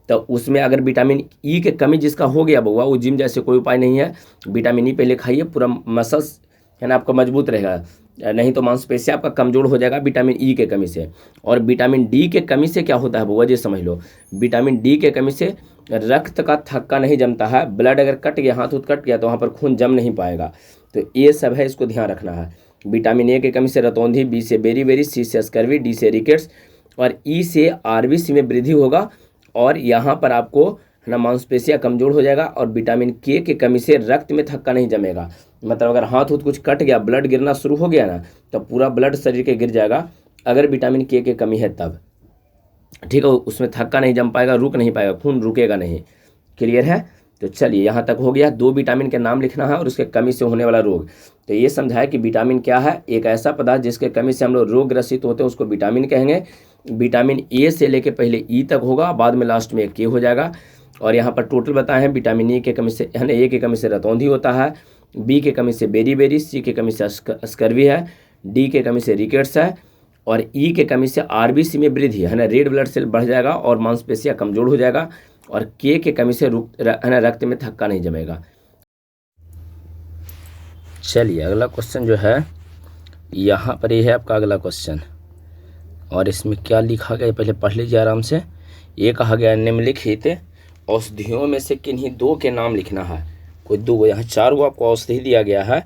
Speaker 1: तो उसमें अगर विटामिन ई के कमी जिसका हो गया बउआ, वो जिम जैसे कोई उपाय नहीं है। विटामिन ई पहले खाइए, पूरा मसल्स है ना आपका मजबूत रहेगा, नहीं तो मांसपेशियाँ आपका कमजोर हो जाएगा विटामिन ई के कमी से। और विटामिन डी के कमी से क्या होता है बउआ जी, समझ लो। विटामिन डी के कमी से रक्त का थक्का नहीं जमता है, ब्लड अगर कट गया, हाथ कट गया तो वहाँ पर खून जम नहीं पाएगा। तो ये सब है, इसको ध्यान रखना है। विटामिन ए की कमी से रतौंधी, बी से बेरी बेरी, सी से स्कर्वी, डी से रिकेट्स, और ई से आरबीसी में वृद्धि होगा। और यहाँ पर आपको है ना मांसपेशियाँ कमजोर हो जाएगा। और विटामिन के की कमी से रक्त में थक्का नहीं जमेगा, मतलब अगर हाथ कुछ कट गया, ब्लड गिरना शुरू हो गया ना, तो पूरा ब्लड शरीर के गिर जाएगा, अगर विटामिन के की कमी है तब, ठीक है। उसमें थक्का नहीं जम पाएगा, रुक नहीं पाएगा, खून रुकेगा नहीं। क्लियर है। तो चलिए यहाँ तक हो गया। 2 विटामिन के नाम लिखना है और उसके कमी से होने वाला रोग। तो ये समझाया कि विटामिन क्या है, एक ऐसा पदार्थ जिसके कमी से हम लोग रोग ग्रसित होते हैं, उसको विटामिन कहेंगे। विटामिन ए से लेके पहले ई तक होगा, बाद में लास्ट में के हो जाएगा। और यहाँ पर टोटल बताए हैं, विटामिन ए के कमी से, है ना, ए की कमी से रतौंधी होता है, बी के कमी से बेरी बेरी, सी के कमी से स्कर्वी है, डी के कमी से रिकेट्स है, और ई के कमी से आरबीसी में वृद्धि है ना, रेड ब्लड सेल बढ़ जाएगा और मांसपेशियाँ कमजोर हो जाएगा। और के कमी से है ना रक्त में थक्का नहीं जमेगा। चलिए अगला क्वेश्चन जो है यहाँ पर ये है आपका अगला क्वेश्चन, और इसमें क्या लिखा गया पहले पढ़ लीजिए आराम से। ये कहा गया निम्नलिखित औषधियों में से किन्हीं 2 के नाम लिखना है। कोई 2, यहाँ 4 गो आपको औषधि दिया गया है,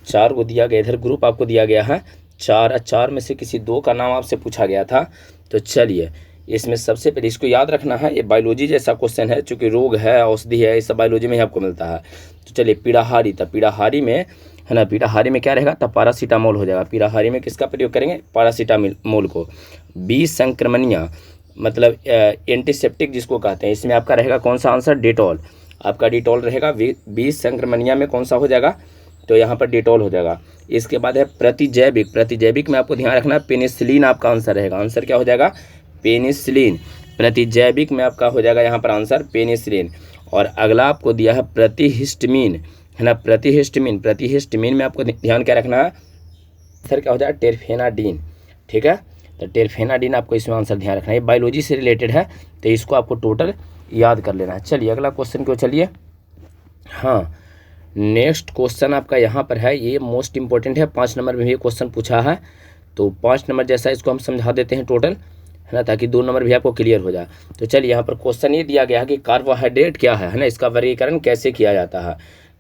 Speaker 1: 4 गो दिया गया, इधर ग्रुप आपको दिया गया है 4 में से किसी 2 का नाम आपसे पूछा गया था। तो चलिए इसमें सबसे पहले इसको याद रखना है, ये बायोलॉजी जैसा क्वेश्चन है, चूँकि रोग है, औषधि है, ये सब बायोलॉजी में ही आपको मिलता है। तो चलिए पीड़ाहारी, तब पीड़ाहारी में है ना, पीड़ाहारी में क्या रहेगा, तब पैरासीटामोल हो जाएगा। पीड़ाहारी में किसका प्रयोग करेंगे, पैरासीटामोल को। बी संक्रमणिया मतलब एंटीसेप्टिक जिसको कहते हैं, इसमें आपका रहेगा कौन सा आंसर, डेटॉल। आपका डेटॉल रहेगा। बी संक्रमणिया में कौन सा हो जाएगा, तो यहाँ पर डेटॉल हो जाएगा। इसके बाद है प्रतिजैविक, प्रतिजैविक में आपको ध्यान रखना पेनिसिलिन आपका आंसर रहेगा। आंसर क्या हो जाएगा, पेनिसिलिन। प्रतिजैविक में आपका हो जाएगा यहाँ पर आंसर पेनिसिलिन। और अगला आपको दिया है प्रतिहिस्टमीन, है ना, प्रतिहिस्टमीन। प्रतिहिस्टमीन में आपको ध्यान क्या रखना है, आंसर क्या हो जाएगा, टेरफेनाडीन। ठीक है, तो टेरफेनाडीन आपको इसमें आंसर ध्यान रखना है, ये बायोलॉजी से रिलेटेड है, तो इसको आपको टोटल याद कर लेना है। चलिए अगला क्वेश्चन क्यों, चलिए हाँ नेक्स्ट क्वेश्चन आपका यहाँ पर है, ये मोस्ट इंपॉर्टेंट है, 5 नंबर में भी क्वेश्चन पूछा है, तो 5 नंबर जैसा इसको हम समझा देते हैं टोटल, है ना, ताकि 2 नंबर भी आपको क्लियर हो जाए। तो चलिए यहाँ पर क्वेश्चन ये दिया गया है कि कार्बोहाइड्रेट क्या है ना, इसका वर्गीकरण कैसे किया जाता है।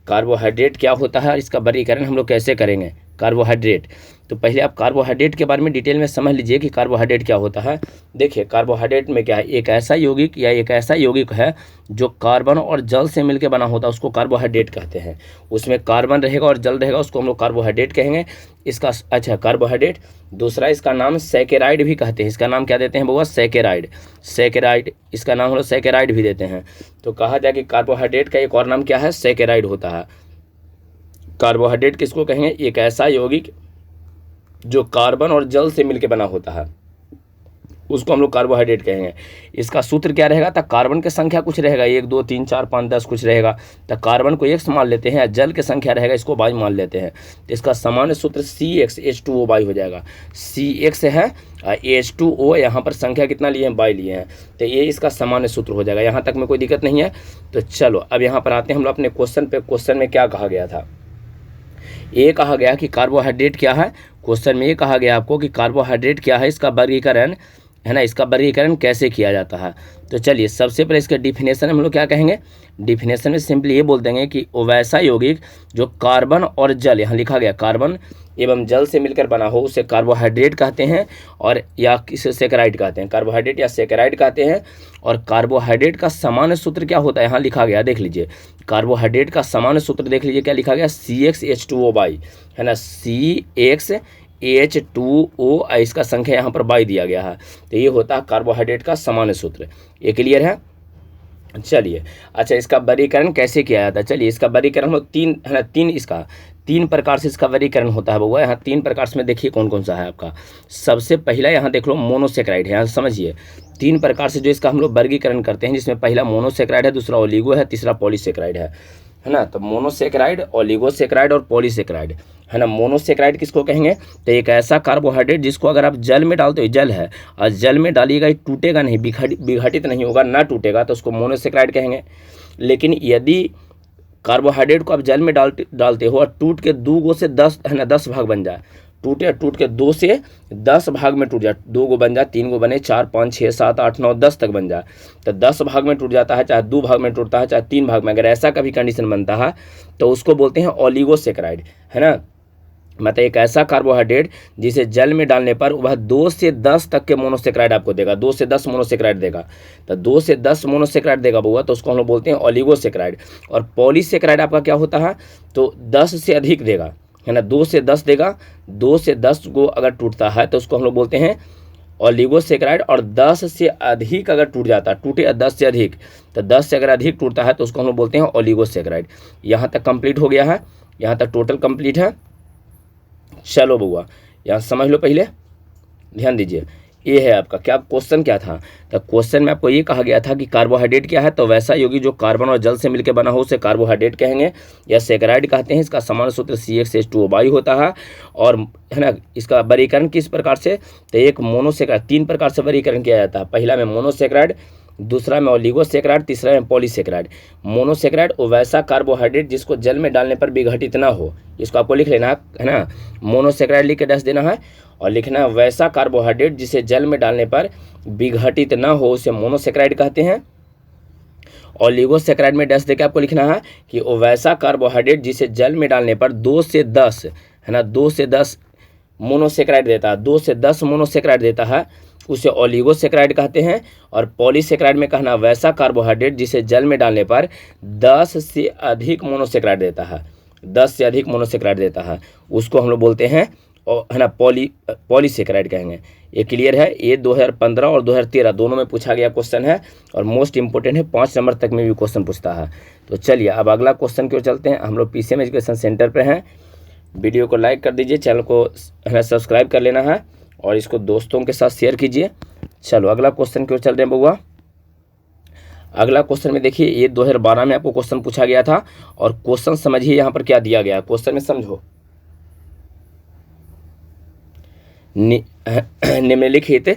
Speaker 1: कार्बोहाइड्रेट क्या होता है और इसका वर्गीकरण हम लोग कैसे करेंगे, कार्बोहाइड्रेट। तो पहले आप कार्बोहाइड्रेट के बारे में डिटेल में समझ लीजिए कि कार्बोहाइड्रेट क्या होता है। देखिए कार्बोहाइड्रेट में क्या है, एक ऐसा यौगिक या एक ऐसा यौगिक है जो कार्बन और जल से मिलकर बना होता है, उसको कार्बोहाइड्रेट कहते हैं। उसमें कार्बन रहेगा और जल रहेगा, उसको हम लोग कार्बोहाइड्रेट कहेंगे। इसका अच्छा कार्बोहाइड्रेट, दूसरा इसका नाम सैकेराइड भी कहते हैं। इसका नाम क्या देते हैं बउआ, सैकेराइड। सैकेराइड इसका नाम हम लोग सैकेराइड भी देते हैं। तो कहा जाए कि कार्बोहाइड्रेट का एक और नाम क्या है, सैकेराइड होता है। कार्बोहाइड्रेट किसको कहेंगे, एक ऐसा यौगिक जो कार्बन और जल से मिलकर बना होता है, उसको हम लोग कार्बोहाइड्रेट कहेंगे। इसका सूत्र क्या रहेगा, तो कार्बन की संख्या कुछ रहेगा 1 2 3 4 5 10 कुछ रहेगा, तो कार्बन को X मान लेते हैं, जल की संख्या रहेगा इसको Y मान लेते हैं। तो इसका सामान्य सूत्र CX हो जाएगा। CX है H2O, यहाँ पर संख्या कितना लिए हैं, Y लिए हैं, तो ये इसका सामान्य सूत्र हो जाएगा। यहाँ तक में कोई दिक्कत नहीं है। तो चलो अब यहाँ पर आते हैं हम लोग अपने क्वेश्चन पे। क्वेश्चन में क्या कहा गया था, ये कहा गया कि कार्बोहाइड्रेट क्या है। क्वेश्चन में ये कहा गया आपको कि कार्बोहाइड्रेट क्या है, इसका वर्गीकरण है ना, इसका वर्गीकरण कैसे किया जाता है। तो चलिए सबसे पहले इसके डिफिनेशन हम लोग क्या कहेंगे, डिफिनेशन में सिंपली ये बोल देंगे कि वो वैसा यौगिक जो कार्बन और जल, यहाँ लिखा गया कार्बन एवं जल से मिलकर बना हो उसे कार्बोहाइड्रेट कहते हैं, और या किसे सेकेराइड कहते हैं, कार्बोहाइड्रेट या सेकेराइड कहते हैं। और कार्बोहाइड्रेट का सामान्य सूत्र क्या होता है, यहाँ लिखा गया देख लीजिए, कार्बोहाइड्रेट का सामान्य सूत्र देख लीजिए क्या लिखा गया, CxH2O, है ना, CxH2O, इसका संख्या यहाँ पर बाई दिया गया है। तो ये होता है कार्बोहाइड्रेट का सामान्य सूत्र। ये क्लियर है। चलिए अच्छा, इसका वर्गीकरण कैसे किया जाता है। चलिए इसका वर्गीकरण हम लोग तीन प्रकार से इसका वर्गीकरण होता है बउआ। यहाँ 3 प्रकार से में देखिए कौन कौन सा है आपका। सबसे पहला यहाँ देख लो मोनोसेक्राइड है। यहाँ समझिए 3 प्रकार से जो इसका हम लोग वर्गीकरण करते हैं, जिसमें पहला मोनोसेक्राइड है, दूसरा ओलिगो है, तीसरा पॉलीसेक्राइड है ना। तो मोनोसेक्राइड, ओलिगोसेक्राइड और पॉलीसेक्राइड, है ना। मोनोसेक्राइड किसको कहेंगे, तो एक ऐसा कार्बोहाइड्रेट जिसको अगर आप जल में डालते हो, जल है और जल में डालिएगा, ये टूटेगा नहीं, विघटित नहीं होगा, ना टूटेगा, तो उसको मोनोसेक्राइड कहेंगे। लेकिन यदि कार्बोहाइड्रेट को आप जल में डालते हो और टूट के 2 से 10, है ना, 10 भाग बन जाए, टूट के 2 से 10 भाग में टूट जाए, 2 गो बन जाए, 3 गो बने, 4 5 6 7 8 9 10 तक बन जाए, तो 10 भाग में टूट जाता है, चाहे 2 भाग में टूटता है, चाहे 3 भाग में, अगर ऐसा कभी कंडीशन बनता है तो उसको बोलते हैं ओलिगोसेक्राइड, है ना। मतलब एक ऐसा कार्बोहाइड्रेट जिसे जल में डालने पर वह 2 से 10 तक के मोनोसेक्राइड आपको देगा, 2 से 10 मोनोसेक्राइड देगा। तो 2 से 10 मोनोसेक्राइड देगा बउआ, तो उसको हम लोग बोलते हैं ओलिगोसेक्राइड। और पॉलीसेक्राइड आपका क्या होता है, तो 10 से अधिक देगा, है ना, 2 से 10 देगा, 2 से 10 को अगर टूटता है तो उसको हम लोग बोलते हैं ओलिगोसेक्राइड। और 10 से अधिक अगर टूट जाता है, टूटे 10 से अधिक, तो 10 से अगर अधिक टूटता है तो उसको हम लोग बोलते हैं ओलिगोसेक्राइड। यहाँ तक कंप्लीट हो गया है, यहाँ तक टोटल कंप्लीट है। चलो बउआ यहाँ समझ लो, पहले ध्यान दीजिए, ये है आपका क्या क्वेश्चन क्या था। तो क्वेश्चन में आपको ये कहा गया था कि कार्बोहाइड्रेट क्या है, तो वैसा यौगिक जो कार्बन और जल से मिलकर बना हो उसे कार्बोहाइड्रेट कहेंगे या सेकेराइड कहते हैं। इसका सामान्य सूत्र CxH2O होता है। और है ना, इसका वर्गीकरण किस प्रकार से, तो एक मोनोसेक्राइड, 3 प्रकार से वर्गीकरण किया जाता है। पहला में मोनोसेक्राइड, दूसरा में ओलिगोसेक्राइड, तीसरा में पॉलीसेक्राइड। मोनोसेक्राइड वो वैसा कार्बोहाइड्रेट जिसको जल में डालने पर विघटित ना हो, इसको आपको लिख लेना है ना, मोनोसेक्राइड लिख के डैश देना है, और लिखना वैसा कार्बोहाइड्रेट जिसे जल में डालने पर विघटित ना हो उसे मोनोसेक्राइड कहते हैं। ओलिगोसेक्राइड में डैश देकर आपको लिखना है कि वो वैसा कार्बोहाइड्रेट जिसे जल में डालने पर 2 से 10, है ना, 2 से 10 मोनोसेक्राइड देता है, 2 से 10 मोनोसेक्राइड देता है, उसे ओलिगोसेक्राइड कहते हैं। और पॉलीसेक्राइड में कहना वैसा कार्बोहाइड्रेट जिसे जल में डालने पर 10 से अधिक मोनोसेक्राइड देता है, 10 से अधिक मोनोसेक्राइड देता है, उसको हम लोग बोलते हैं, है ना, पॉलीसेक्राइड कहेंगे। ये क्लियर है। ये 2015 और 2013 दोनों में पूछा गया क्वेश्चन है, और मोस्ट इंपोर्टेंट है, 5 नंबर तक में भी क्वेश्चन पूछता है। तो चलिए अब अगला क्वेश्चन की ओर चलते हैं। हम लोग PCM एजुकेशन सेंटर पे हैं। वीडियो को लाइक कर दीजिए, चैनल को सब्सक्राइब कर लेना है, और इसको दोस्तों के साथ शेयर कीजिए। चलो अगला क्वेश्चन की ओर चल रहे हैं बउआ। अगला क्वेश्चन में देखिए, ये 2012 में आपको क्वेश्चन पूछा गया था, और क्वेश्चन समझिए यहाँ पर क्या दिया गया है। क्वेश्चन में समझो, निम्नलिखित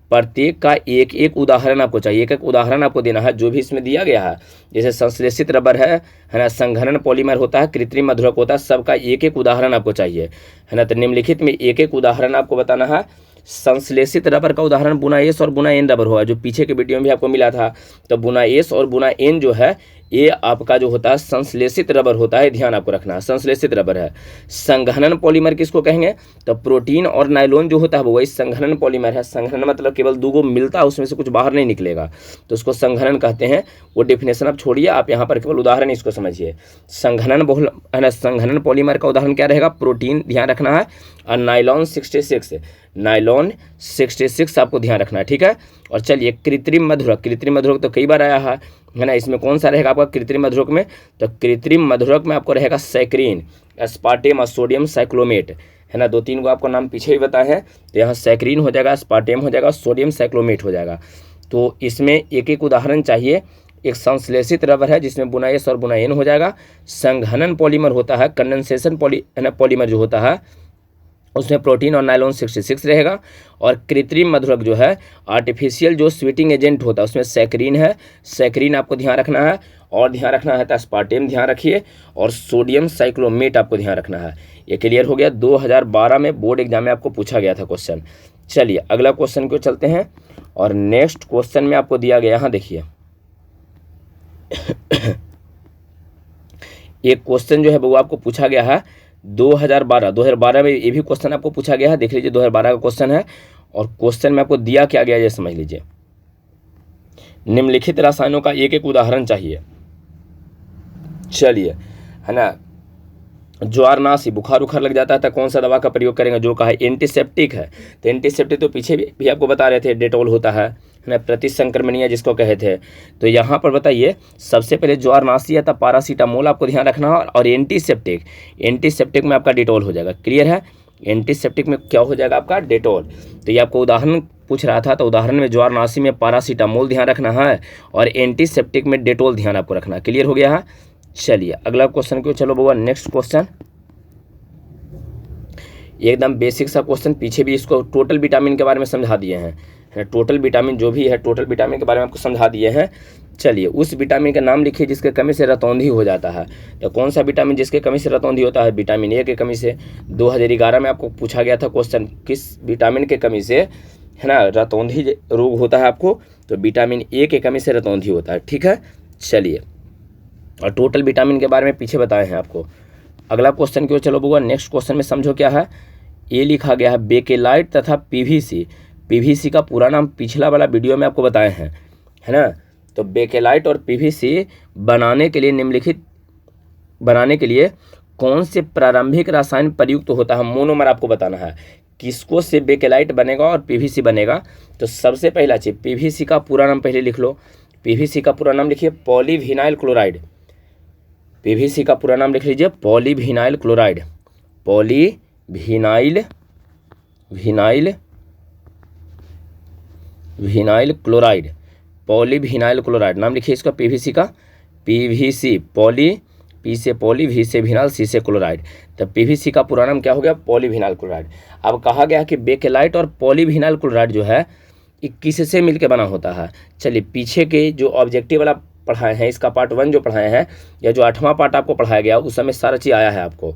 Speaker 1: प्रत्येक का एक एक उदाहरण आपको चाहिए, एक एक उदाहरण आपको देना है जो भी इसमें दिया गया है। जैसे संश्लेषित रबर है ना, संघनन पॉलीमर होता है, कृत्रिम मधुरक होता है, सबका एक एक उदाहरण आपको चाहिए, है ना। तो निम्नलिखित में एक एक उदाहरण आपको बताना है। संश्लेषित रबर का उदाहरण बुना एस और बुना एन रबर हुआ, जो पीछे के वीडियो में भी आपको मिला था। तो बुना एस और बुना एन जो है, ये आपका जो होता है संश्लेषित रबर होता है, ध्यान आपको रखना है, संश्लेषित रबर है। संघनन पॉलीमर किसको कहेंगे, तो प्रोटीन और नायलॉन जो होता है वो वही संघनन पॉलीमर है। संघनन मतलब केवल 2 गो मिलता है, उसमें से कुछ बाहर नहीं निकलेगा, तो उसको संघनन कहते हैं। वो डेफिनेशन आप छोड़िए, आप यहाँ पर केवल उदाहरण इसको समझिए। संघनन बहुल, है ना, संघनन पॉलीमर का उदाहरण क्या रहेगा, प्रोटीन, ध्यान रखना है, और नायलॉन 66, नायलॉन 66 आपको ध्यान रखना है, ठीक है। और चलिए कृत्रिम मधुरक, कृत्रिम मधुरक तो कई बार आया है ना, इसमें कौन सा रहेगा आपका कृत्रिम मधुरक में, तो कृत्रिम मधुरक में आपको रहेगा सैक्रीन, एस्पार्टेम और सोडियम साइक्लोमेट, है ना। 2-3 को आपको नाम पीछे ही बताए हैं, तो यहाँ सैक्रीन हो जाएगा, एस्पार्टेम हो जाएगा, सोडियम साइक्लोमेट हो जाएगा। तो इसमें एक एक उदाहरण चाहिए। एक संश्लेषित रबर है जिसमें बुना एस और बुना एन हो जाएगा। संघनन पॉलीमर होता है, कंडेंसेशन पॉलीमर जो होता है, उसमें प्रोटीन और नायलॉन 66 रहेगा। और कृत्रिम मधुरक जो है, आर्टिफिशियल जो स्वीटिंग एजेंट होता है, उसमें सैक्रीन है, सैक्रीन आपको ध्यान रखना है। और ध्यान रखना है तो एस्पार्टेम ध्यान रखिए, और सोडियम साइक्लोमेट आपको ध्यान रखना है। ये क्लियर हो गया। 2012 में बोर्ड एग्जाम में आपको पूछा गया था क्वेश्चन। चलिए अगला क्वेश्चन को चलते हैं, और नेक्स्ट क्वेश्चन में आपको दिया गया, यहाँ देखिए एक क्वेश्चन जो है वो आपको पूछा गया है 2012 में ये भी क्वेश्चन आपको पूछा गया है। देख लीजिए 2012 का क्वेश्चन है, और क्वेश्चन में आपको दिया क्या गया ये समझ लीजिए। निम्नलिखित रसायनों का एक एक उदाहरण चाहिए। चलिए, है ना, ज्वारनाशी, बुखार उखार लग जाता है तो कौन सा दवा का प्रयोग करेंगे, जो कहा एंटीसेप्टिक है, तो एंटीसेप्टिक तो पीछे भी आपको बता रहे थे, डेटोल होता है ना, प्रतिसंक्रमणीय जिसको कहे थे। तो यहाँ पर बताइए, सबसे पहले ज्वारनाशी है तो पैरासीटामोल आपको ध्यान रखना है, और एंटीसेप्टिक में आपका डेटोल हो जाएगा। क्लियर है, एंटीसेप्टिक में क्या हो जाएगा आपका, डेटोल। तो ये आपको उदाहरण पूछ रहा था, तो उदाहरण में ज्वारनाशी में पैरासीटामोल ध्यान रखना है, और एंटीसेप्टिक में डेटोल ध्यान आपको रखना है। क्लियर हो गया है। चलिए अगला क्वेश्चन क्यों, चलो बाबा नेक्स्ट क्वेश्चन, एकदम बेसिक सा क्वेश्चन, पीछे भी इसको टोटल विटामिन के बारे में समझा दिए हैं। टोटल विटामिन जो भी है, टोटल विटामिन के बारे में आपको समझा दिए हैं। चलिए उस विटामिन का नाम लिखिए जिसके कमी से रतौंधी हो जाता है। तो कौन सा विटामिन जिसके कमी से रतौंधी होता है, विटामिन ए के कमी से। 2011 में आपको पूछा गया था क्वेश्चन, किस विटामिन के कमी से, है ना, रतौंधी रोग होता है आपको, तो विटामिन ए के कमी से रतौंधी होता है। ठीक है, चलिए, और टोटल विटामिन के बारे में पीछे बताए हैं आपको। अगला क्वेश्चन क्यों, चलो बुआ नेक्स्ट क्वेश्चन में समझो क्या है। ये लिखा गया है बेकेलाइट तथा पीवीसी का पूरा नाम पिछला वाला वीडियो में आपको बताए हैं, है ना। तो बेकेलाइट और पीवीसी बनाने के लिए कौन से प्रारंभिक रसायन प्रयुक्त होता है, मोनोमर आपको बताना है। किसको से बेकेलाइट बनेगा और पीवीसी बनेगा। तो सबसे पहला चीज, पीवीसी का पूरा नाम पहले लिख लो। पीवीसी का पूरा नाम लिखिए पॉलीविनाइल क्लोराइड। पीवीसी का पूरा नाम लिख लीजिए polyvinyl chloride. Polyvinyl chloride, polyvinyl chloride नाम लिखिए इसका पीवीसी का। पीवीसी, पॉली, पी से पॉली, वी से विनाइल, सी से क्लोराइड। तो पीवीसी का पूरा नाम क्या हो गया, पॉलीविनाइल क्लोराइड। अब कहा गया कि बेकेलाइट और पॉलीविनाइल क्लोराइड जो है ये किससे मिलकर बना होता है। चलिए पीछे के जो ऑब्जेक्टिव वाला पढ़ाए हैं, इसका पार्ट 1 जो पढ़ाए हैं, या जो 8वां पार्ट आपको पढ़ाया गया उस समय सारा चीज़ आया है आपको।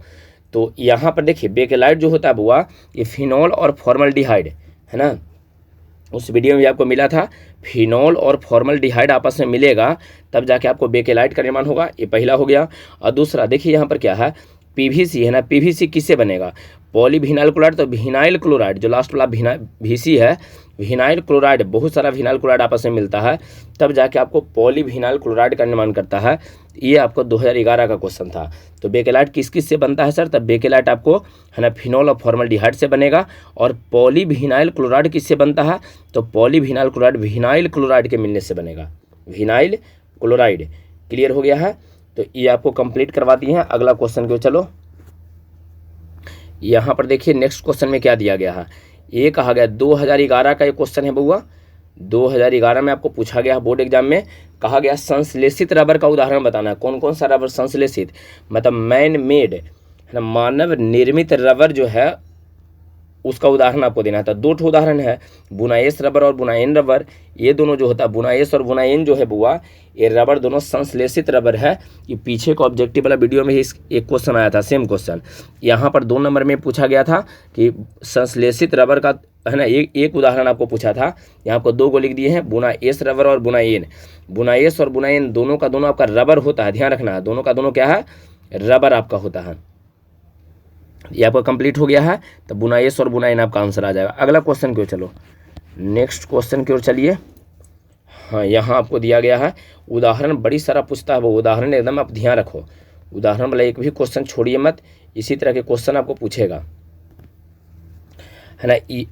Speaker 1: तो यहाँ पर देखिए बेकेलाइट जो होता है बुआ, ये फिनॉल और फॉर्मल्डिहाइड, है ना, उस वीडियो में भी आपको मिला था। फिनॉल और फॉर्मल्डिहाइड आपस में मिलेगा तब जाके आपको बेकेलाइट का निर्माण होगा। ये पहला हो गया। और दूसरा देखिए यहाँ पर क्या है, पीवीसी है ना, पीवीसी किससे बनेगा, पॉलीविनाइल क्लोराइड। तो विनाइल क्लोराइड जो लास्ट वाला वीसी है, विनाइल क्लोराइड, बहुत सारा विनाइल क्लोराइड आपस में मिलता है तब जाके आपको पॉलीविनाइल क्लोराइड का निर्माण करता है। ये आपको 2011 का क्वेश्चन था। तो बेकेलाइट किस से बनता है सर, तब बेकेलाइट आपको, है ना, फिनॉल और फॉर्मल्डिहाइड से बनेगा। और पॉलीविनाइल क्लोराइड किससे बनता है, तो पॉलीविनाइल क्लोराइड विनाइल क्लोराइड के मिलने से बनेगा, विनाइल क्लोराइड। क्लियर हो गया है। तो ये आपको कंप्लीट करवा दिए हैं। अगला क्वेश्चन को चलो, यहाँ पर देखिए नेक्स्ट क्वेश्चन में क्या दिया गया है। ये कहा गया 2011 का ये क्वेश्चन है बउआ, 2011 में आपको पूछा गया बोर्ड एग्जाम में। कहा गया संश्लेषित रबर का उदाहरण बताना है। कौन कौन सा रबर संश्लेषित, मतलब मैन मेड, है ना, मानव निर्मित रबर जो है उसका उदाहरण आपको देना था। 2 उदाहरण है, बुनाएस रबर और बुनाएन रबर। ये दोनों जो होता है बुनाएस और बुनाएन जो है बुआ, ये रबर दोनों संश्लेषित रबर है। ये पीछे का ऑब्जेक्टिव वाला वीडियो में ही एक क्वेश्चन आया था, सेम क्वेश्चन। यहाँ पर 2 नंबर में पूछा गया था कि संश्लेषित रबर का, है ना, एक उदाहरण आपको पूछा था। यहाँ आपको 2 को लिख दिए हैं, बुनाएस रबर और बुनाएन। बुनाएस और बुनाएन दोनों का दोनों आपका रबर होता है, ध्यान रखना है, दोनों का दोनों क्या है, रबर आपका होता है। ये आपका कंप्लीट हो गया है। तो बुनाएस और बुनाएन आपका आंसर आ जाएगा। अगला क्वेश्चन क्यों, चलो नेक्स्ट क्वेश्चन की ओर चलिए। हाँ, यहाँ आपको दिया गया है उदाहरण, बड़ी सारा पूछता है वो उदाहरण, एकदम आप ध्यान रखो। उदाहरण वाला एक भी क्वेश्चन छोड़िए मत, इसी तरह के क्वेश्चन आपको पूछेगा, है ना।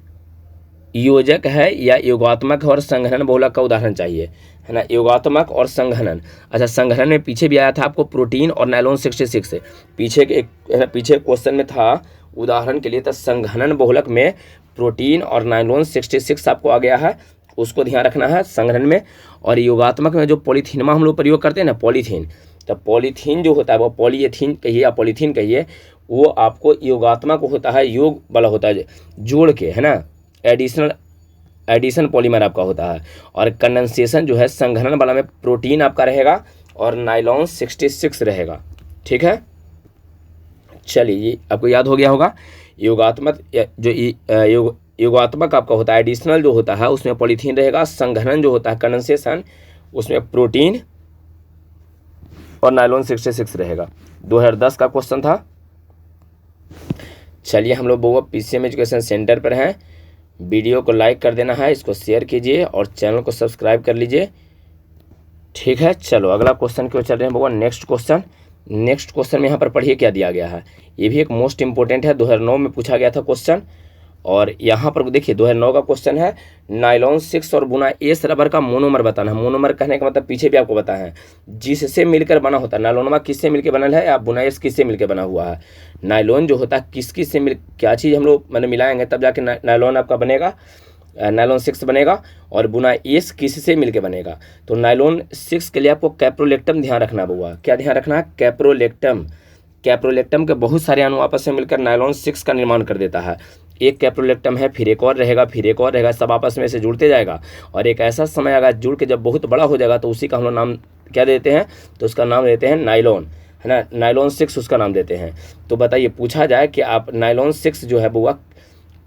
Speaker 1: योजक है या योगात्मक और संघनन बहुलक का उदाहरण चाहिए, है ना, योगात्मक और संघनन। अच्छा, संघनन में पीछे भी आया था आपको प्रोटीन और नायलॉन 66 पीछे के, है ना, पीछे क्वेश्चन में था उदाहरण के लिए। तो संघनन बहुलक में प्रोटीन और नायलॉन 66 आपको आ गया है, उसको ध्यान रखना है संघनन में। और योगात्मक में जो पॉलीथीनमा हम लोग प्रयोग करते हैं ना, पॉलीथीन, तो पॉलीथीन जो होता है वो पॉलीएथीन कहिए या पॉलीथीन कहिए, वो आपको योगात्मक होता है, योग वाला होता है, जोड़ के, है ना, एडिशन पॉलीमर आपका होता है। और कंडेंसेशन जो है संघनन वाला में प्रोटीन आपका रहेगा और नायलॉन 66 रहेगा। ठीक है, चलिए ये आपको याद हो गया होगा। योगात्मक जो योगात्मक आपका होता है, एडिशनल जो होता है उसमें पॉलीथीन रहेगा। संघनन जो होता है, कंडेंसेशन, उसमें प्रोटीन और नायलॉन 66 रहेगा। 2010 का क्वेश्चन था। चलिए हम लोग वो पीसीएम एजुकेशन सेंटर पर हैं। वीडियो को लाइक कर देना है, इसको शेयर कीजिए और चैनल को सब्सक्राइब कर लीजिए। ठीक है, चलो अगला क्वेश्चन क्यों चल रहे हैं भगवान। नेक्स्ट क्वेश्चन में यहाँ पर पढ़िए क्या दिया गया है। ये भी एक मोस्ट इंपॉर्टेंट है, 2009 में पूछा गया था क्वेश्चन। और यहाँ पर देखिए 2009 का क्वेश्चन है, नायलॉन 6 और बुना एस रबर का मोनोमर बताना है। मोनोमर कहने का मतलब पीछे भी आपको बताया है, जिससे मिलकर बना होता है। नायलॉनमा किससे मिलकर बना है, या बुना एस किससे मिलकर बना हुआ है। नायलॉन जो होता है किस से क्या चीज़ हम लोग मैंने मिलाएंगे तब जाके नायलॉन आपका बनेगा, नायलॉन 6 बनेगा। और बुना एस किससे मिलकर बनेगा, तो नायलॉन 6 के लिए आपको कैप्रोलेक्टम ध्यान रखना होगा। क्या ध्यान रखना है, कैप्रोलेक्टम के बहुत सारे अणु आपस में मिलकर नायलॉन 6 का निर्माण कर देता है। एक कैप्रोलेक्टम है, फिर एक और रहेगा, सब आपस में से जुड़ते जाएगा। और एक ऐसा समय आएगा जुड़ के जब बहुत बड़ा हो जाएगा तो उसी का हम लोग नाम क्या देते हैं, तो उसका नाम देते हैं नायलॉन, है ना। नायलॉन 6 उसका नाम देते हैं। तो बताइए पूछा जाए कि आप नायलॉन 6 जो है बुआ,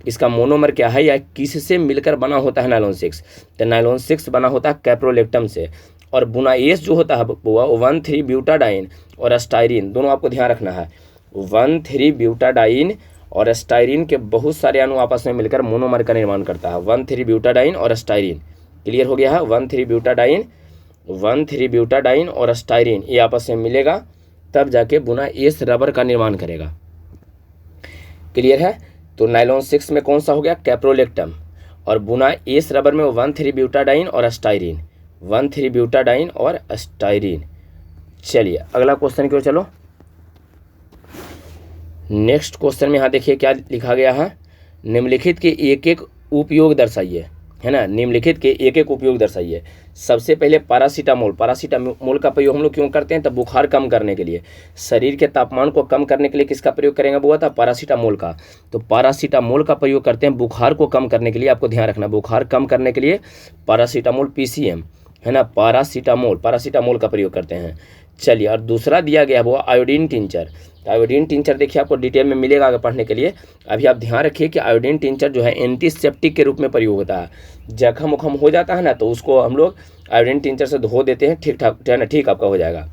Speaker 1: इसका मोनोमर क्या है या किससे मिलकर बना होता है नायलॉन 6, तो नायलॉन 6 बना होता है कैप्रोलेक्टम से। और बुना एस जो होता है बुआ 1,3-ब्यूटाडाइन और स्टाइरिन, दोनों आपको ध्यान रखना है। 1,3-ब्यूटाडाइन और स्टाइरिन के बहुत सारे अणु आपस में मिलकर मोनोमर का निर्माण करता है। 1,3-ब्यूटाडाइन और स्टाइरिन, क्लियर हो गया है। 1,3-ब्यूटाडाइन और स्टाइरिन ये आपस में मिलेगा तब जाके बुना एस रबर का निर्माण करेगा, क्लियर है। तो नायलॉन 6 में कौन सा हो गया, कैप्रोलेक्टम, और बुना एस रबर में 1,3-ब्यूटाडाइन और स्टाइरिन, 1,3-ब्यूटाडाइन और स्टाइरिन। चलिए अगला क्वेश्चन की ओर चलो। नेक्स्ट क्वेश्चन में यहाँ देखिए क्या लिखा गया है, निम्नलिखित के एक एक उपयोग दर्शाइए, है ना। निम्नलिखित के एक एक उपयोग दर्शाइए। सबसे पहले पैरासीटामोल का प्रयोग हम लोग क्यों करते हैं, तो बुखार कम करने के लिए, शरीर के तापमान को कम करने के लिए किसका प्रयोग करेंगे बुआ, था पैरासीटामोल का। तो पैरासीटामोल का प्रयोग करते हैं बुखार को कम करने के लिए। आपको ध्यान रखना, बुखार कम करने के लिए पैरासीटामोल, पीसीएम, है ना, पैरासीटामोल का प्रयोग करते हैं। चलिए, और दूसरा दिया गया है वो आयोडीन टिंचर। आयोडीन टिंचर देखिए आपको डिटेल में मिलेगा आगे पढ़ने के लिए। अभी आप ध्यान रखिए कि आयोडीन टिंचर जो है एंटीसेप्टिक के रूप में प्रयोग होता है। जख्म उखम हो जाता है ना, तो उसको हम लोग आयोडीन टिंचर से धो देते हैं, ठीक ठाक, है ना, ठीक आपका हो जाएगा।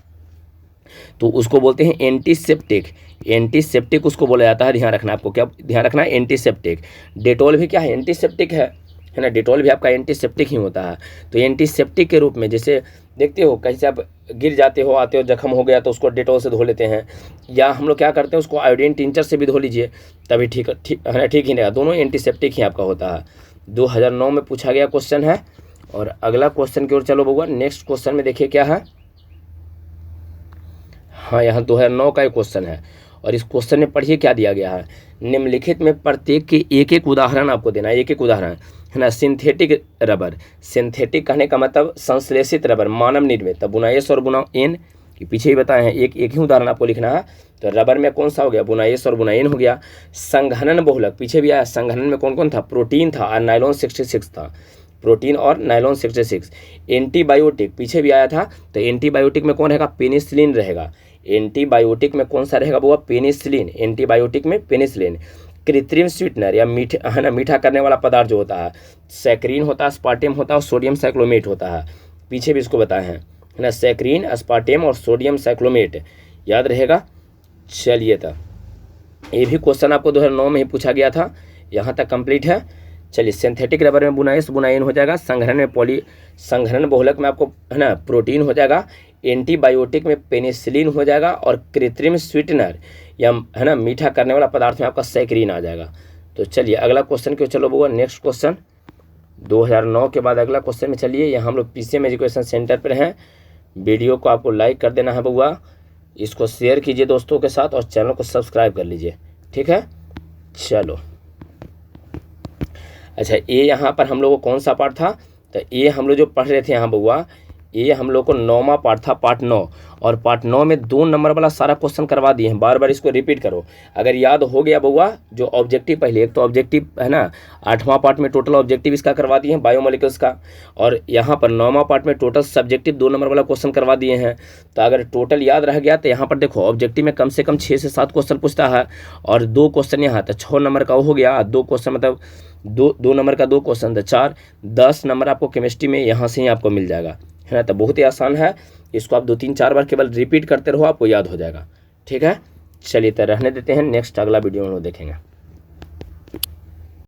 Speaker 1: तो उसको बोलते हैं एंटीसेप्टिक उसको बोला जाता है। ध्यान रखना, आपको क्या ध्यान रखना है, एंटीसेप्टिक। डेटोल भी क्या है, एंटीसेप्टिक है ना। डेटोल भी आपका एंटीसेप्टिक ही होता है। तो एंटीसेप्टिक के रूप में, जैसे देखते हो कहीं से आप गिर जाते हो, आते हो, जख्म हो गया तो उसको डेटोल से धो लेते हैं, या हम लोग क्या करते हैं उसको आयोडीन टिंचर से भी धो लीजिए, तभी ठीक है ना, ठीक ही रहेगा। दोनों एंटीसेप्टिक ही आपका होता है। 2009 में पूछा गया क्वेश्चन है। और अगला क्वेश्चन की ओर चलो बउआ। नेक्स्ट क्वेश्चन में देखिए क्या है, हाँ यहाँ 2009 का एक क्वेश्चन है। और इस क्वेश्चन में पढ़िए क्या दिया गया है, निम्नलिखित में प्रत्येक के एक एक उदाहरण आपको देना है, एक एक उदाहरण, है ना। सिंथेटिक रबर, सिंथेटिक कहने का मतलब संश्लेषित रबर, मानव निर्मित। तब बुना एस और बुना एन के पीछे ही बताए हैं, एक ही उदाहरण आपको लिखना है। तो रबर में कौन सा हो गया, बुना एस और बुना एन हो गया। संघनन बहुलक, पीछे भी आया, संघनन में कौन कौन था, प्रोटीन था और नायलॉन 66 था, प्रोटीन और नायलॉन 66। एंटीबायोटिक पीछे भी आया था, तो एंटीबायोटिक में कौन रहेगा, पेनिसिलिन रहेगा। एंटीबायोटिक में कौन सा रहेगा वो, पेनिसिलिन, एंटीबायोटिक में पेनिसिलिन। कृत्रिम स्वीटनर या मीठा, है ना, मीठा करने वाला पदार्थ जो होता है, सैकरीन होता है, अस्पार्टेम होता है और सोडियम साइक्लोमेट होता है। पीछे भी इसको बताए हैं, है ना, सैकरीन, अस्पार्टेम और सोडियम साइक्लोमेट, याद रहेगा। चलिए तो ये भी क्वेश्चन आपको 2009 में ही पूछा गया था, यहाँ तक कंप्लीट है। चलिए, सिंथेटिक रबर में बुना एस बुना एन हो जाएगा। संघनन में संघनन बहुलक में आपको, है ना, प्रोटीन हो जाएगा। एंटीबायोटिक में पेनिसिलिन हो जाएगा। और कृत्रिम स्वीटनर या, है ना, मीठा करने वाला पदार्थ में आपका सैकरीन आ जाएगा। तो चलिए अगला क्वेश्चन क्यों चलो बुआ। नेक्स्ट क्वेश्चन 2009 के बाद अगला क्वेश्चन में चलिए। यहाँ हम लोग पीसीएम एजुकेशन सेंटर पर हैं। वीडियो को आपको लाइक कर देना है बुआ, इसको शेयर कीजिए दोस्तों के साथ और चैनल को सब्सक्राइब कर लीजिए, ठीक है। चलो, अच्छा, ये यहाँ पर हम लोग को कौन सा पार्ट था, तो ये हम लोग जो पढ़ रहे थे यहाँ बुआ, ये हम लोग को 9वां पार्ट था, पार्ट 9, और पार्ट 9 में 2 नंबर वाला सारा क्वेश्चन करवा दिए हैं। बार बार इसको रिपीट करो, अगर याद हो गया बउआ। जो ऑब्जेक्टिव पहले, एक तो ऑब्जेक्टिव है ना, 8वां पार्ट में टोटल ऑब्जेक्टिव इसका करवा दिए हैं बायोमोलिकुल्स का, और यहाँ पर 9वां पार्ट में टोटल सब्जेक्टिव 2 नंबर वाला क्वेश्चन करवा दिए हैं। तो अगर टोटल याद रह गया तो यहाँ पर देखो ऑब्जेक्टिव में कम से कम 6 से 7 क्वेश्चन पूछता है, और 2 क्वेश्चन यहाँ, तो 6 नंबर का हो गया, 2 क्वेश्चन मतलब 2 नंबर का 2 क्वेश्चन, तो 4, 10 नंबर आपको केमिस्ट्री में यहाँ से ही आपको मिल जाएगा, है ना। तो बहुत ही आसान है, इसको आप 2-3-4 बार केवल रिपीट करते रहो, आपको याद हो जाएगा। ठीक है, चलिए तो रहने देते हैं, नेक्स्ट अगला वीडियो में देखेंगे।